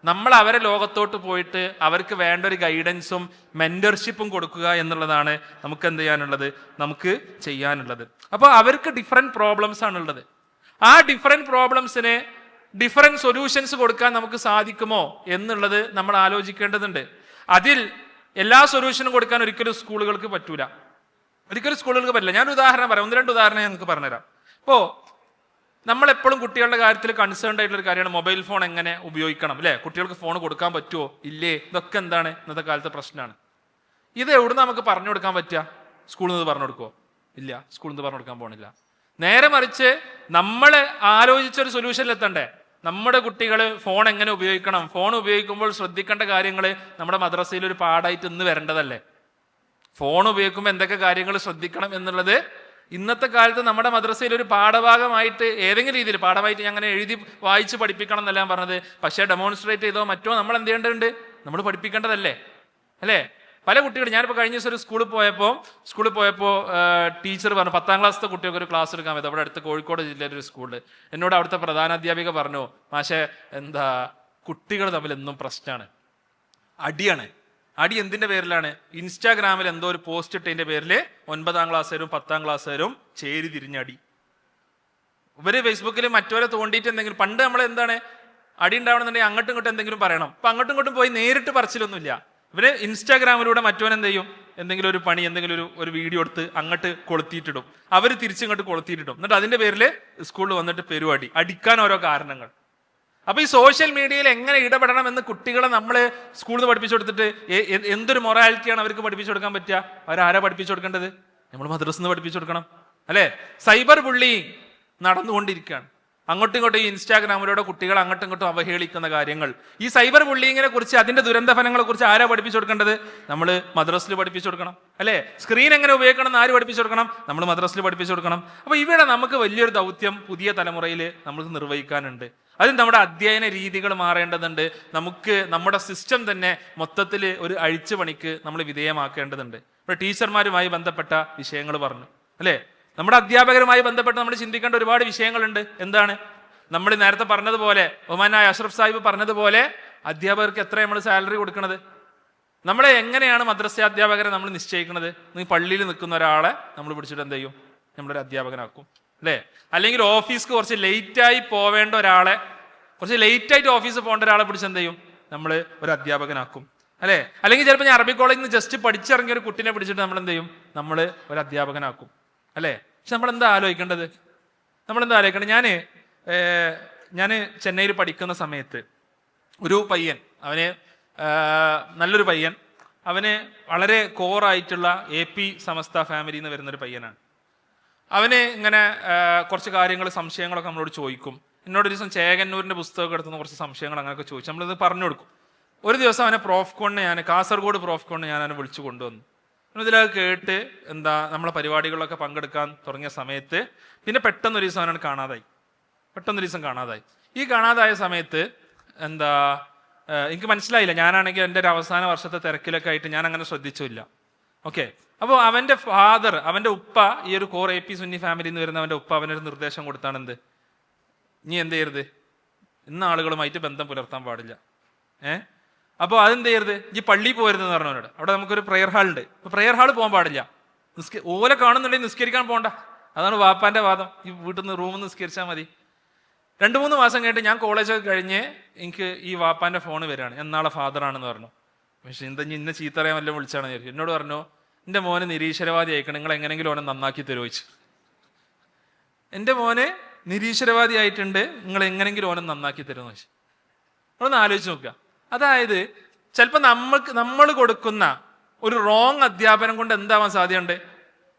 നമ്മൾ അവരെ ലോകത്തോട്ട് പോയിട്ട് അവർക്ക് വേണ്ട ഒരു ഗൈഡൻസും മെന്റർഷിപ്പും കൊടുക്കുക എന്നുള്ളതാണ് നമുക്ക് എന്ത് ചെയ്യാനുള്ളത്, നമുക്ക് ചെയ്യാനുള്ളത്. അപ്പോൾ അവർക്ക് ഡിഫറെന്റ് പ്രോബ്ലംസ് ആണുള്ളത്. ആ ഡിഫറെന്റ് പ്രോബ്ലംസിന് ഡിഫറെന്റ് സൊല്യൂഷൻസ് കൊടുക്കാൻ നമുക്ക് സാധിക്കുമോ എന്നുള്ളത് നമ്മൾ ആലോചിക്കേണ്ടതുണ്ട്. അതിൽ എല്ലാ സൊല്യൂഷനും കൊടുക്കാൻ ഒരിക്കലും സ്കൂളുകൾക്ക് പറ്റൂല. ഞാൻ ഉദാഹരണം പറയാം, 1-2 ഉദാഹരണം ഞങ്ങൾക്ക് പറഞ്ഞുതരാം. ഇപ്പോൾ നമ്മളെപ്പോഴും കുട്ടികളുടെ കാര്യത്തിൽ കൺസേൺഡ് ആയിട്ടുള്ള ഒരു കാര്യമാണ് മൊബൈൽ ഫോൺ എങ്ങനെ ഉപയോഗിക്കണം, അല്ലേ? കുട്ടികൾക്ക് ഫോൺ കൊടുക്കാൻ പറ്റുമോ ഇല്ലേ? ഇതൊക്കെ എന്താണ് ഇന്നത്തെ കാലത്തെ പ്രശ്നമാണ്. ഇത് എവിടുന്ന് നമുക്ക് പറഞ്ഞു കൊടുക്കാൻ പറ്റുക? സ്കൂളിൽ നിന്ന് പറഞ്ഞു കൊടുക്കുമോ? ഇല്ല, സ്കൂളിൽ നിന്ന് പറഞ്ഞു കൊടുക്കാൻ പോണില്ല. നേരെ മറിച്ച് നമ്മൾ ആലോചിച്ചൊരു സൊല്യൂഷനിലെത്തണ്ടേ. നമ്മുടെ കുട്ടികൾ ഫോൺ എങ്ങനെ ഉപയോഗിക്കണം, ഫോൺ ഉപയോഗിക്കുമ്പോൾ ശ്രദ്ധിക്കേണ്ട കാര്യങ്ങൾ നമ്മുടെ മദ്രസയിൽ ഒരു പാഠമായിട്ട് ഇന്ന് വരേണ്ടതല്ലേ? ഫോൺ ഉപയോഗിക്കുമ്പോൾ എന്തൊക്കെ കാര്യങ്ങൾ ശ്രദ്ധിക്കണം എന്നുള്ളത് ഇന്നത്തെ കാലത്ത് നമ്മുടെ മദ്രസയിൽ ഒരു പാഠഭാഗമായിട്ട് ഏതെങ്കിലും രീതിയിൽ പാഠമായിട്ട് ഞാൻ അങ്ങനെ എഴുതി വായിച്ച് പഠിപ്പിക്കണം എന്നല്ല ഞാൻ പറഞ്ഞത്. പക്ഷേ ഡെമോൺസ്ട്രേറ്റ് ചെയ്തോ മറ്റോ നമ്മൾ എന്ത് ചെയ്യേണ്ടതുണ്ട്, നമ്മൾ പഠിപ്പിക്കേണ്ടതല്ലേ, അല്ലേ? പല കുട്ടികൾ, ഞാനിപ്പോൾ കഴിഞ്ഞ ദിവസം ഒരു സ്കൂളിൽ പോയപ്പോൾ ടീച്ചർ പറഞ്ഞു 10ാം ക്ലാസ്സിലെ കുട്ടികൾക്ക് ഒരു ക്ലാസ് എടുക്കാൻ പറ്റും. അവിടെ അടുത്ത് കോഴിക്കോട് ജില്ലയിലെ ഒരു സ്കൂളിൽ എന്നോട് അവിടുത്തെ പ്രധാനാധ്യാപിക പറഞ്ഞു, മാഷേ കുട്ടികൾ തമ്മിൽ എന്നും പ്രശ്നമാണ്, അടിയാണ്. അടി എന്തിന്റെ പേരിലാണ്? ഇൻസ്റ്റാഗ്രാമിൽ എന്തോ ഒരു പോസ്റ്റ് ഇട്ടതിന്റെ പേരിൽ 9ാം ക്ലാസ്സുകാരും 10ാം ക്ലാസ്സുകാരും ചേരി തിരിഞ്ഞടി. ഇവര് ഫേസ്ബുക്കിൽ മറ്റവരെ തോണ്ടിയിട്ട് എന്തെങ്കിലും, പണ്ട് നമ്മൾ അടി ഉണ്ടാവണമെന്നുണ്ടെങ്കിൽ അങ്ങോട്ടും ഇങ്ങോട്ടും എന്തെങ്കിലും പറയണം. അപ്പൊ അങ്ങോട്ടും ഇങ്ങോട്ടും പോയി നേരിട്ട് പറച്ചിലൊന്നുമില്ല. ഇവര് ഇൻസ്റ്റാഗ്രാമിലൂടെ മറ്റവൻ എന്ത് ചെയ്യും, എന്തെങ്കിലും ഒരു പണി, എന്തെങ്കിലും ഒരു വീഡിയോ എടുത്ത് അങ്ങോട്ട് കൊളുത്തിയിട്ടിടും, അവർ തിരിച്ചിങ്ങോട്ട് കൊളുത്തിയിട്ടിടും. എന്നിട്ട് അതിന്റെ പേരിൽ സ്കൂളിൽ വന്നിട്ട് പെരുവാടി, അടിക്കാൻ ഓരോ കാരണങ്ങൾ. അപ്പൊ ഈ സോഷ്യൽ മീഡിയയിൽ എങ്ങനെ ഇടപെടണം എന്ന് കുട്ടികളെ നമ്മൾ സ്കൂളിൽ നിന്ന് പഠിപ്പിച്ചു കൊടുത്തിട്ട് എന്തൊരു മൊറാലിറ്റിയാണ് അവർക്ക് പഠിപ്പിച്ചു കൊടുക്കാൻ പറ്റുക? അവരാരാ പഠിപ്പിച്ചു കൊടുക്കേണ്ടത്? നമ്മൾ മദ്രസയിൽ നിന്ന് പഠിപ്പിച്ചു കൊടുക്കണം, അല്ലെ? സൈബർ ബുള്ളിയിങ് നടന്നുകൊണ്ടിരിക്കുകയാണ്. അങ്ങോട്ടും ഇങ്ങോട്ടും ഈ ഇൻസ്റ്റാഗ്രാമിലൂടെ കുട്ടികൾ അങ്ങോട്ടും ഇങ്ങോട്ടും അവഹേളിക്കുന്ന കാര്യങ്ങൾ, ഈ സൈബർ ബുള്ളിങ്ങിനെ കുറിച്ച്, അതിന്റെ ദുരന്ത ഫലങ്ങളെ കുറിച്ച് ആരാ പഠിപ്പിച്ചു കൊടുക്കേണ്ടത്? നമ്മൾ മദ്രസയിൽ പഠിപ്പിച്ചു കൊടുക്കണം, അല്ലെ? സ്ക്രീൻ എങ്ങനെ ഉപയോഗിക്കണം എന്ന് ആര് പഠിപ്പിച്ചു കൊടുക്കണം? നമ്മൾ മദ്രസയിൽ പഠിപ്പിച്ചു കൊടുക്കണം. അപ്പൊ ഇവിടെ നമുക്ക് വലിയൊരു ദൗത്യം പുതിയ തലമുറയിൽ നമുക്ക് നിർവഹിക്കാനുണ്ട്. അത് നമ്മുടെ അധ്യയന രീതികൾ മാറേണ്ടതുണ്ട്. നമുക്ക് നമ്മുടെ സിസ്റ്റം തന്നെ മൊത്തത്തിൽ ഒരു അഴിച്ചുപണിക്ക് നമ്മൾ വിധേയമാക്കേണ്ടതുണ്ട്. ഇപ്പോൾ ടീച്ചർമാരുമായി ബന്ധപ്പെട്ട വിഷയങ്ങൾ പറഞ്ഞു അല്ലേ? നമ്മുടെ അധ്യാപകരുമായി ബന്ധപ്പെട്ട് നമ്മൾ ചിന്തിക്കേണ്ട ഒരുപാട് വിഷയങ്ങളുണ്ട്. എന്താണ് നമ്മൾ നേരത്തെ പറഞ്ഞതുപോലെ, ബഹുമാനായ അഷ്റഫ് സാഹിബ് പറഞ്ഞതുപോലെ, അധ്യാപകർക്ക് എത്ര നമ്മൾ സാലറി കൊടുക്കണത്? നമ്മളെ എങ്ങനെയാണ് മദ്രസ അധ്യാപകരെ നമ്മൾ നിശ്ചയിക്കുന്നത്? നീ പള്ളിയിൽ നിൽക്കുന്ന ഒരാളെ നമ്മൾ പിടിച്ചിട്ട് എന്ത് ചെയ്യും? നമ്മളൊരു അധ്യാപകനാക്കും അല്ലേ? അല്ലെങ്കിൽ ഓഫീസ്ക്ക് കുറച്ച് ലേറ്റായി പോവേണ്ട ഒരാളെ, കുറച്ച് ലേറ്റായിട്ട് ഓഫീസിൽ പോകേണ്ട ഒരാളെ പിടിച്ച് എന്ത് ചെയ്യും? നമ്മൾ ഒരു അധ്യാപകനാക്കും അല്ലേ? അല്ലെങ്കിൽ ചിലപ്പോൾ ഞാൻ അറബി കോളേജിൽ നിന്ന് ജസ്റ്റ് പഠിച്ചിറങ്ങിയ ഒരു കുട്ടീനെ പിടിച്ചിട്ട് നമ്മൾ എന്ത് ചെയ്യും? നമ്മൾ ഒരു അധ്യാപകനാക്കും അല്ലേ? പക്ഷെ നമ്മളെന്താ ആലോചിക്കേണ്ടത്? ഞാൻ ചെന്നൈയിൽ പഠിക്കുന്ന സമയത്ത് ഒരു പയ്യൻ, നല്ലൊരു പയ്യൻ, അവന് വളരെ കോറായിട്ടുള്ള AP സമസ്ത ഫാമിലിയിൽ നിന്ന് വരുന്നൊരു പയ്യനാണ്. അവന് ഇങ്ങനെ കുറച്ച് കാര്യങ്ങൾ, സംശയങ്ങളൊക്കെ നമ്മളോട് ചോദിക്കും. എന്നോട് ഒരു ദിവസം ചേകന്നൂരിൻ്റെ പുസ്തകമൊക്കെ എടുത്തുനിന്ന് കുറച്ച് സംശയങ്ങൾ അങ്ങനെയൊക്കെ ചോദിച്ചു. നമ്മളിത് പറഞ്ഞു കൊടുക്കും. ഒരു ദിവസം അവനെ കാസർഗോഡ് പ്രോഫ്കോണിനെ ഞാൻ അവനെ വിളിച്ചു കൊണ്ടുവന്നു. ഇതിലത് കേട്ട് നമ്മളെ പരിപാടികളിലൊക്കെ പങ്കെടുക്കാൻ തുടങ്ങിയ സമയത്ത് പിന്നെ പെട്ടെന്നൊരു ദിവസം അവനാണ് കാണാതായി. ഈ കാണാതായ സമയത്ത് എനിക്ക് മനസ്സിലായില്ല. ഞാനാണെങ്കിൽ എൻ്റെ ഒരു അവസാന വർഷത്തെ തിരക്കിലൊക്കെ ആയിട്ട് ഞാൻ അങ്ങനെ ശ്രദ്ധിച്ചില്ല. ഓക്കെ, അപ്പോൾ അവൻ്റെ ഫാദർ, അവൻ്റെ ഉപ്പ, ഈ ഒരു കോർ AP സുന്നി ഫാമിലിയിൽ നിന്ന് വരുന്ന അവൻ്റെ ഉപ്പ അവനൊരു നിർദ്ദേശം കൊടുത്താണ്, നീ എന്ത് ചെയ്യരുത്, ഇന്ന ആളുകളുമായിട്ട് ബന്ധം പുലർത്താൻ പാടില്ല. അപ്പോൾ അതെന്ത് ചെയ്യരുത്, ഈ പള്ളിയിൽ പോകരുതെന്ന് പറഞ്ഞവനോട്. അവിടെ നമുക്കൊരു പ്രെയർ ഹാൾ ഉണ്ട്. അപ്പോൾ പ്രെയർ ഹാൾ പോകാൻ പാടില്ല. ഓലെ കാണുന്നുണ്ടെങ്കിൽ നിസ്കരിക്കാൻ പോകണ്ട. അതാണ് വാപ്പാൻ്റെ വാദം. ഈ വീട്ടിൽ നിന്ന് റൂമിൽ നിസ്കരിച്ചാൽ മതി. 2-3 മാസം കഴിഞ്ഞിട്ട് ഞാൻ കോളേജൊക്കെ കഴിഞ്ഞ് എനിക്ക് ഈ വാപ്പാൻ്റെ ഫോണ് വരികയാണ്. ഞാൻ നാളെ ഫാദറാണെന്ന് പറഞ്ഞു. പക്ഷേ ഇന്ന ചീത്ത അറിയാൻ വല്ലതും വിളിച്ചാണെന്ന് വിചാരിച്ചു. എന്നോട് പറഞ്ഞു, എൻ്റെ മോന് നിരീശ്വരവാദി ആയിക്കണം, നിങ്ങൾ എങ്ങനെയെങ്കിലും ഓനെ നന്നാക്കി തരുവോച്ചു. എൻ്റെ മോന് നിരീശ്വരവാദി ആയിട്ടുണ്ട്, നിങ്ങൾ എങ്ങനെയെങ്കിലും ഓനെ നന്നാക്കി തരുമെന്ന് വെച്ചു. നമ്മളൊന്ന് ആലോചിച്ച് നോക്കുക. അതായത് ചിലപ്പോൾ നമ്മൾ കൊടുക്കുന്ന ഒരു റോങ് അധ്യാപനം കൊണ്ട് എന്താവാൻ സാധ്യതയുണ്ട്?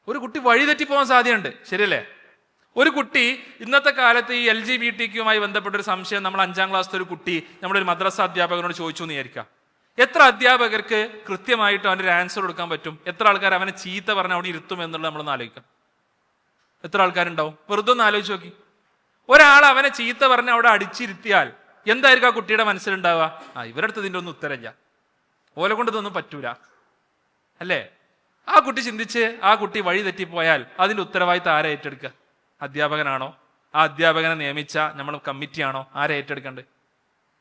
ഒരു കുട്ടി വഴിതെറ്റിപ്പോകാൻ സാധ്യതയുണ്ട്. ശരിയല്ലേ? ഒരു കുട്ടി ഇന്നത്തെ കാലത്ത് ഈ LGBTQമായി ബന്ധപ്പെട്ടൊരു സംശയം നമ്മൾ 5ാം ക്ലാസ്സിലെ ഒരു കുട്ടി നമ്മളൊരു മദ്രസ അധ്യാപകനോട് ചോദിച്ചു എന്ന് വിചാരിക്കാം. എത്ര അധ്യാപകർക്ക് കൃത്യമായിട്ട് അവനൊരു ആൻസർ കൊടുക്കാൻ പറ്റും? എത്ര ആൾക്കാർ അവനെ ചീത്ത പറഞ്ഞ് അവിടെ ഇരുത്തും എന്നുള്ളത് നമ്മളൊന്ന് ആലോചിക്കാം. എത്ര ആൾക്കാരുണ്ടാവും? വെറുതെ ഒന്ന് ആലോചിച്ച് നോക്കി. ഒരാൾ അവനെ ചീത്ത പറഞ്ഞ് അവിടെ അടിച്ചിരുത്തിയാൽ എന്തായിരിക്കും ആ കുട്ടിയുടെ മനസ്സിലുണ്ടാവുക? ഇവരടുത്ത് ഇതിൻ്റെ ഒന്നും ഉത്തരമില്ല, ഓലെ കൊണ്ട് ഇതൊന്നും പറ്റൂല അല്ലേ? ആ കുട്ടി ചിന്തിച്ച് ആ കുട്ടി വഴി തെറ്റിപ്പോയാൽ അതിൻ്റെ ഉത്തരവാദിത്തം ആരെ ഏറ്റെടുക്കുക? അധ്യാപകനാണോ? ആ അധ്യാപകനെ നിയമിച്ച നമ്മൾ കമ്മിറ്റിയാണോ? ആരെ ഏറ്റെടുക്കേണ്ടത്?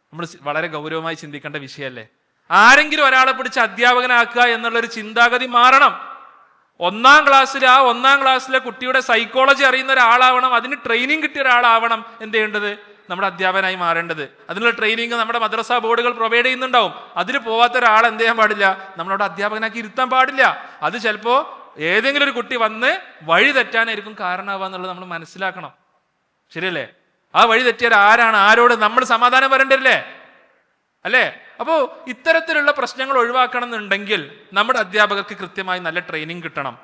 നമ്മൾ വളരെ ഗൗരവമായി ചിന്തിക്കേണ്ട വിഷയമല്ലേ? ആരെങ്കിലും ഒരാളെ പിടിച്ച് അധ്യാപകനാക്കുക എന്നുള്ളൊരു ചിന്താഗതി മാറണം. 1ാം ക്ലാസ്സിലെ കുട്ടിയുടെ സൈക്കോളജി അറിയുന്ന ഒരാളാവണം, അതിന് ട്രെയിനിങ് കിട്ടിയ ഒരാളാവണം എന്ത് ചെയ്യേണ്ടത്? നമ്മുടെ അധ്യാപകനായി മാറേണ്ടത്. അതിനുള്ള ട്രെയിനിങ് നമ്മുടെ മദ്രസ ബോർഡുകൾ പ്രൊവൈഡ് ചെയ്യുന്നുണ്ടാവും. അതിന് പോവാത്ത ഒരാൾ എന്ത് ചെയ്യാൻ പാടില്ല? നമ്മളവിടെ അധ്യാപകനാക്കി ഇരുത്താൻ പാടില്ല. അത് ചിലപ്പോൾ ഏതെങ്കിലും ഒരു കുട്ടി വന്ന് വഴി തെറ്റാനായിരിക്കും കാരണമാവുക എന്നുള്ളത് നമ്മൾ മനസ്സിലാക്കണം. ശരിയല്ലേ? ആ വഴി തെറ്റിയാൽ ആരാണ്? ആരോട് നമ്മൾ സമാധാനം വരണ്ടല്ലേ? അല്ലേ? അപ്പോൾ ഇത്തരത്തിലുള്ള പ്രശ്നങ്ങൾ ഒഴിവാക്കണം എന്നുണ്ടെങ്കിൽ നമ്മുടെ അധ്യാപകർക്ക് കൃത്യമായി നല്ല ട്രെയിനിങ് കിട്ടണം.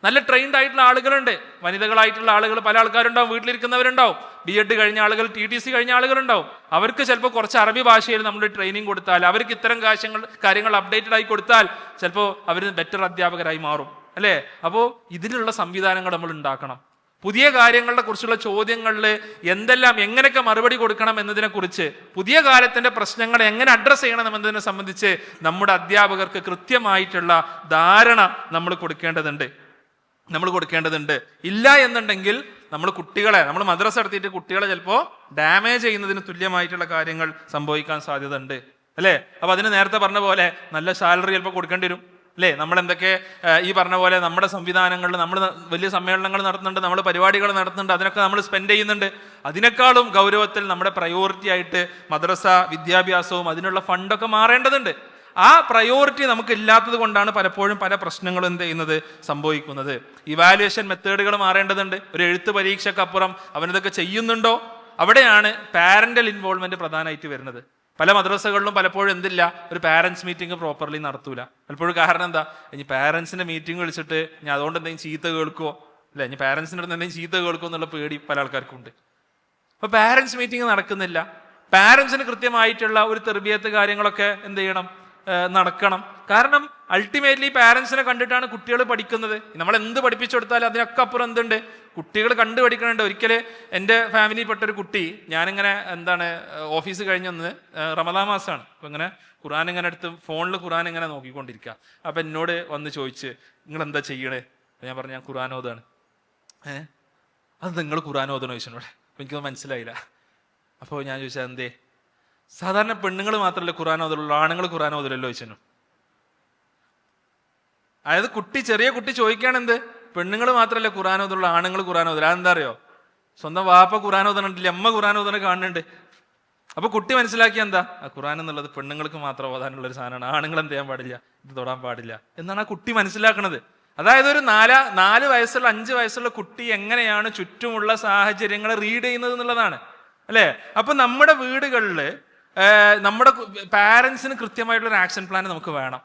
നല്ല ട്രെയിൻഡ് ആയിട്ടുള്ള ആളുകളുണ്ട്, വനിതകളായിട്ടുള്ള ആളുകൾ പല ആൾക്കാരുണ്ടാവും, വീട്ടിലിരിക്കുന്നവരുണ്ടാവും, BEd കഴിഞ്ഞ ആളുകൾ, TTC കഴിഞ്ഞ ആളുകളുണ്ടാവും. അവർക്ക് ചിലപ്പോൾ കുറച്ച് അറബി ഭാഷയിൽ നമ്മൾ ട്രെയിനിങ് കൊടുത്താൽ, അവർക്ക് ഇത്തരം കാര്യങ്ങൾ അപ്ഡേറ്റഡ് ആയി കൊടുത്താൽ ചിലപ്പോൾ അവർ ബെറ്റർ അധ്യാപകരായി മാറും അല്ലേ? അപ്പോൾ ഇതിനുള്ള സംവിധാനങ്ങൾ നമ്മൾ ഉണ്ടാക്കണം. പുതിയ കാര്യങ്ങളെ കുറിച്ചുള്ള ചോദ്യങ്ങളിൽ എങ്ങനെയൊക്കെ മറുപടി കൊടുക്കണം എന്നതിനെ കുറിച്ച്, പുതിയ കാലത്തിന്റെ പ്രശ്നങ്ങളെ എങ്ങനെ അഡ്രസ്സ് ചെയ്യണം എന്നതിനെ സംബന്ധിച്ച് നമ്മുടെ അധ്യാപകർക്ക് കൃത്യമായിട്ടുള്ള ധാരണ നമ്മൾ കൊടുക്കേണ്ടതുണ്ട്. ഇല്ല എന്നുണ്ടെങ്കിൽ നമ്മൾ മദ്രസ നടത്തിയിട്ട് കുട്ടികളെ ചിലപ്പോൾ ഡാമേജ് ചെയ്യുന്നതിന് തുല്യമായിട്ടുള്ള കാര്യങ്ങൾ സംഭവിക്കാൻ സാധ്യത ഉണ്ട് അല്ലേ? അപ്പൊ അതിന് നേരത്തെ പറഞ്ഞ പോലെ നല്ല സാലറി ചിലപ്പോൾ കൊടുക്കേണ്ടി വരും അല്ലേ? നമ്മളെന്തൊക്കെ ഈ പറഞ്ഞ പോലെ നമ്മുടെ സംവിധാനങ്ങളിൽ നമ്മൾ വലിയ സമ്മേളനങ്ങൾ നടത്തുന്നുണ്ട്, നമ്മൾ പരിപാടികൾ നടത്തുന്നുണ്ട്, അതിനൊക്കെ നമ്മൾ സ്പെൻഡ് ചെയ്യുന്നുണ്ട്. അതിനേക്കാളും ഗൗരവത്തിൽ നമ്മുടെ പ്രയോറിറ്റി ആയിട്ട് മദ്രസ വിദ്യാഭ്യാസവും അതിനുള്ള ഫണ്ടൊക്കെ മാറേണ്ടതുണ്ട്. ആ പ്രയോറിറ്റി നമുക്ക് ഇല്ലാത്തത് കൊണ്ടാണ് പലപ്പോഴും പല പ്രശ്നങ്ങളും എന്ത് ചെയ്യുന്നത് സംഭവിക്കുന്നത്. ഇവാലുവേഷൻ മെത്തേഡുകൾ മാറേണ്ടതുണ്ട്. ഒരു എഴുത്ത് പരീക്ഷയ്ക്കപ്പുറം അവനിതൊക്കെ ചെയ്യുന്നുണ്ടോ? അവിടെയാണ് പാരന്റൽ ഇൻവോൾവ്മെന്റ് പ്രധാനമായിട്ട് വരുന്നത്. പല മദ്രസകളിലും പലപ്പോഴും എന്തില്ല, ഒരു പാരന്റ്സ് മീറ്റിംഗ് പ്രോപ്പർലി നടത്തൂല. പലപ്പോഴും കാരണം എന്താ? ഇനി പാരന്റ്സിന്റെ മീറ്റിംഗ് വിളിച്ചിട്ട് ഞാൻ അതുകൊണ്ട് എന്തെങ്കിലും ചീത്ത കേൾക്കുമോ അല്ലെ, ഇനി പാരന്റ്സിൻ്റെ അടുത്ത് എന്തെങ്കിലും ചീത്ത കേൾക്കുമോ എന്നുള്ള പേടി പല ആൾക്കാർക്കും ഉണ്ട്. അപ്പൊ പാരന്റ്സ് മീറ്റിംഗ് നടക്കുന്നില്ല. പാരന്റ്സിന് കൃത്യമായിട്ടുള്ള ഒരു തെർബിയത്ത് കാര്യങ്ങളൊക്കെ എന്ത് ചെയ്യണം? നടക്കണം. കാരണം അൾട്ടിമേറ്റ്ലി പാരൻസിനെ കണ്ടിട്ടാണ് കുട്ടികൾ പഠിക്കുന്നത്. നമ്മൾ എന്ത് പഠിപ്പിച്ചു കൊടുത്താലും അതിനൊക്കെ അപ്പുറം എന്തുണ്ട്, കുട്ടികൾ കണ്ടു പഠിക്കണുണ്ട്. ഒരിക്കൽ എൻ്റെ ഫാമിലിയിൽപ്പെട്ടൊരു കുട്ടി, ഞാനിങ്ങനെ ഓഫീസ് കഴിഞ്ഞൊന്ന് റമദാൻ മാസമാണ്, അപ്പോൾ ഇങ്ങനെ ഖുർആൻ ഇങ്ങനെ എടുത്ത് ഫോണിൽ ഖുർആൻ ഇങ്ങനെ നോക്കിക്കൊണ്ടിരിക്കുക. അപ്പം എന്നോട് വന്ന് ചോദിച്ച്, നിങ്ങൾ എന്താ ചെയ്യണേ? ഞാൻ പറഞ്ഞു, ഞാൻ ഖുർആൻ ഓതാണ്. അത് നിങ്ങൾ ഖുർആൻ ഓതണോ ചോദിച്ചോടെ? അപ്പം എനിക്കത് മനസ്സിലായില്ല. അപ്പോൾ ഞാൻ ചോദിച്ചാൽ എന്തേ? സാധാരണ പെണ്ണുങ്ങൾ മാത്രമല്ല ഖുർആൻ ഓതുള്ളൂ, ആണുങ്ങൾ ഖുർആൻ ഓതില്ലല്ലോ ചോദിച്ചു. അതായത് ചെറിയ കുട്ടി ചോദിക്കുകയാണ്, എന്ത് പെണ്ണുങ്ങൾ മാത്രമല്ല ഖുർആൻ ഓതുള്ളൂ, ആണുങ്ങൾ ഖുർആൻ ഓതില്ല. അതെന്താ അറിയോ? സ്വന്തം വാപ്പ ഖുർആൻ ഓതണില്ല, അമ്മ ഖുർആൻ ഓതണ കാണുന്നുണ്ട്. അപ്പൊ കുട്ടി മനസ്സിലാക്കിയ എന്താ, ആ ഖുർആൻ എന്നുള്ളത് പെണ്ണുങ്ങൾക്ക് മാത്രം ഓതാനുള്ള ഒരു സാധനമാണ്, ആണുങ്ങൾ എന്ത് ചെയ്യാൻ പാടില്ല, ഇത് തൊടാൻ പാടില്ല എന്നാണ് ആ കുട്ടി മനസ്സിലാക്കണത്. അതായത് ഒരു 4 വയസ്സുള്ള 5 വയസ്സുള്ള കുട്ടി എങ്ങനെയാണ് ചുറ്റുമുള്ള സാഹചര്യങ്ങളെ റീഡ് ചെയ്യുന്നത് എന്നുള്ളതാണ്, അല്ലേ? അപ്പൊ നമ്മുടെ വീടുകളിൽ നമ്മുടെ പാരൻസിന് കൃത്യമായിട്ടുള്ള ആക്ഷൻ പ്ലാൻ നമുക്ക് വേണം.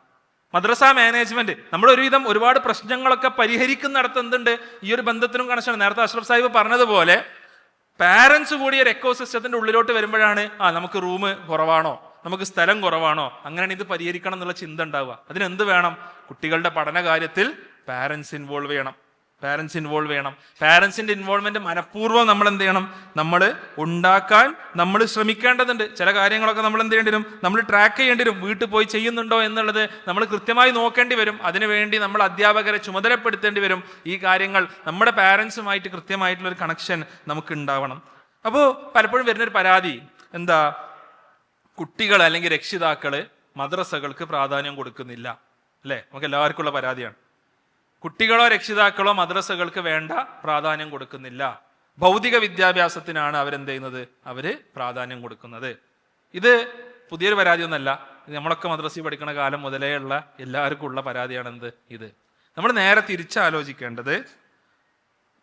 മദ്രസ മാനേജ്മെന്റ് നമ്മൾ ഒരുപാട് പ്രശ്നങ്ങളൊക്കെ പരിഹരിക്കുന്നിടത്ത് എന്തുണ്ട്, ഈ ഒരു ബന്ധത്തിനും കണക്ഷൻ. നേരത്തെ അഷ്റഫ് സാഹിബ് പറഞ്ഞതുപോലെ പാരൻസ് കൂടി ഒരു എക്കോസിസ്റ്റത്തിന്റെ ഉള്ളിലോട്ട് വരുമ്പോഴാണ് നമുക്ക് റൂം കുറവാണോ, നമുക്ക് സ്ഥലം കുറവാണോ, അങ്ങനെയാണ് ഇത് പരിഹരിക്കണം എന്നുള്ള ചിന്ത ഉണ്ടാവുക. അതിനെന്ത് വേണം? കുട്ടികളുടെ പഠന കാര്യത്തിൽ പാരൻസ് ഇൻവോൾവ് ചെയ്യണം. പാരൻസിന്റെ ഇൻവോൾവ്മെന്റ് മനഃപൂർവ്വം നമ്മൾ എന്ത് ചെയ്യണം, നമ്മൾ ഉണ്ടാക്കാൻ നമ്മൾ ശ്രമിക്കേണ്ടതുണ്ട്. ചില കാര്യങ്ങളൊക്കെ നമ്മൾ എന്ത് ചെയ്യേണ്ടി വരും, നമ്മൾ ട്രാക്ക് ചെയ്യേണ്ടി വരും. വീട്ടിൽ പോയി ചെയ്യുന്നുണ്ടോ എന്നുള്ളത് നമ്മൾ കൃത്യമായി നോക്കേണ്ടി വരും. അതിനുവേണ്ടി നമ്മൾ അധ്യാപകരെ ചുമതലപ്പെടുത്തേണ്ടി വരും. ഈ കാര്യങ്ങൾ നമ്മുടെ പാരൻസുമായിട്ട് കൃത്യമായിട്ടുള്ള ഒരു കണക്ഷൻ നമുക്ക് ഉണ്ടാവണം. അപ്പോൾ പലപ്പോഴും വരുന്നൊരു പരാതി എന്താ, കുട്ടികൾ അല്ലെങ്കിൽ രക്ഷിതാക്കള് മദ്രസകൾക്ക് പ്രാധാന്യം കൊടുക്കുന്നില്ല, അല്ലേ? നമുക്ക് എല്ലാവർക്കും ഉള്ള പരാതിയാണ്. കുട്ടികളോ രക്ഷിതാക്കളോ മദ്രസകൾക്ക് വേണ്ട പ്രാധാന്യം കൊടുക്കുന്നില്ല. ഭൗതിക വിദ്യാഭ്യാസത്തിനാണ് അവരെന്ത് ചെയ്യുന്നത്, അവര് പ്രാധാന്യം കൊടുക്കുന്നത്. ഇത് പുതിയൊരു പരാതിയൊന്നല്ല, നമ്മളൊക്കെ മദ്രസയിൽ പഠിക്കുന്ന കാലം മുതലേ ഉള്ള എല്ലാവർക്കും ഉള്ള പരാതിയാണ്. ഇത് നമ്മൾ നേരെ തിരിച്ചാലോചിക്കേണ്ടത്,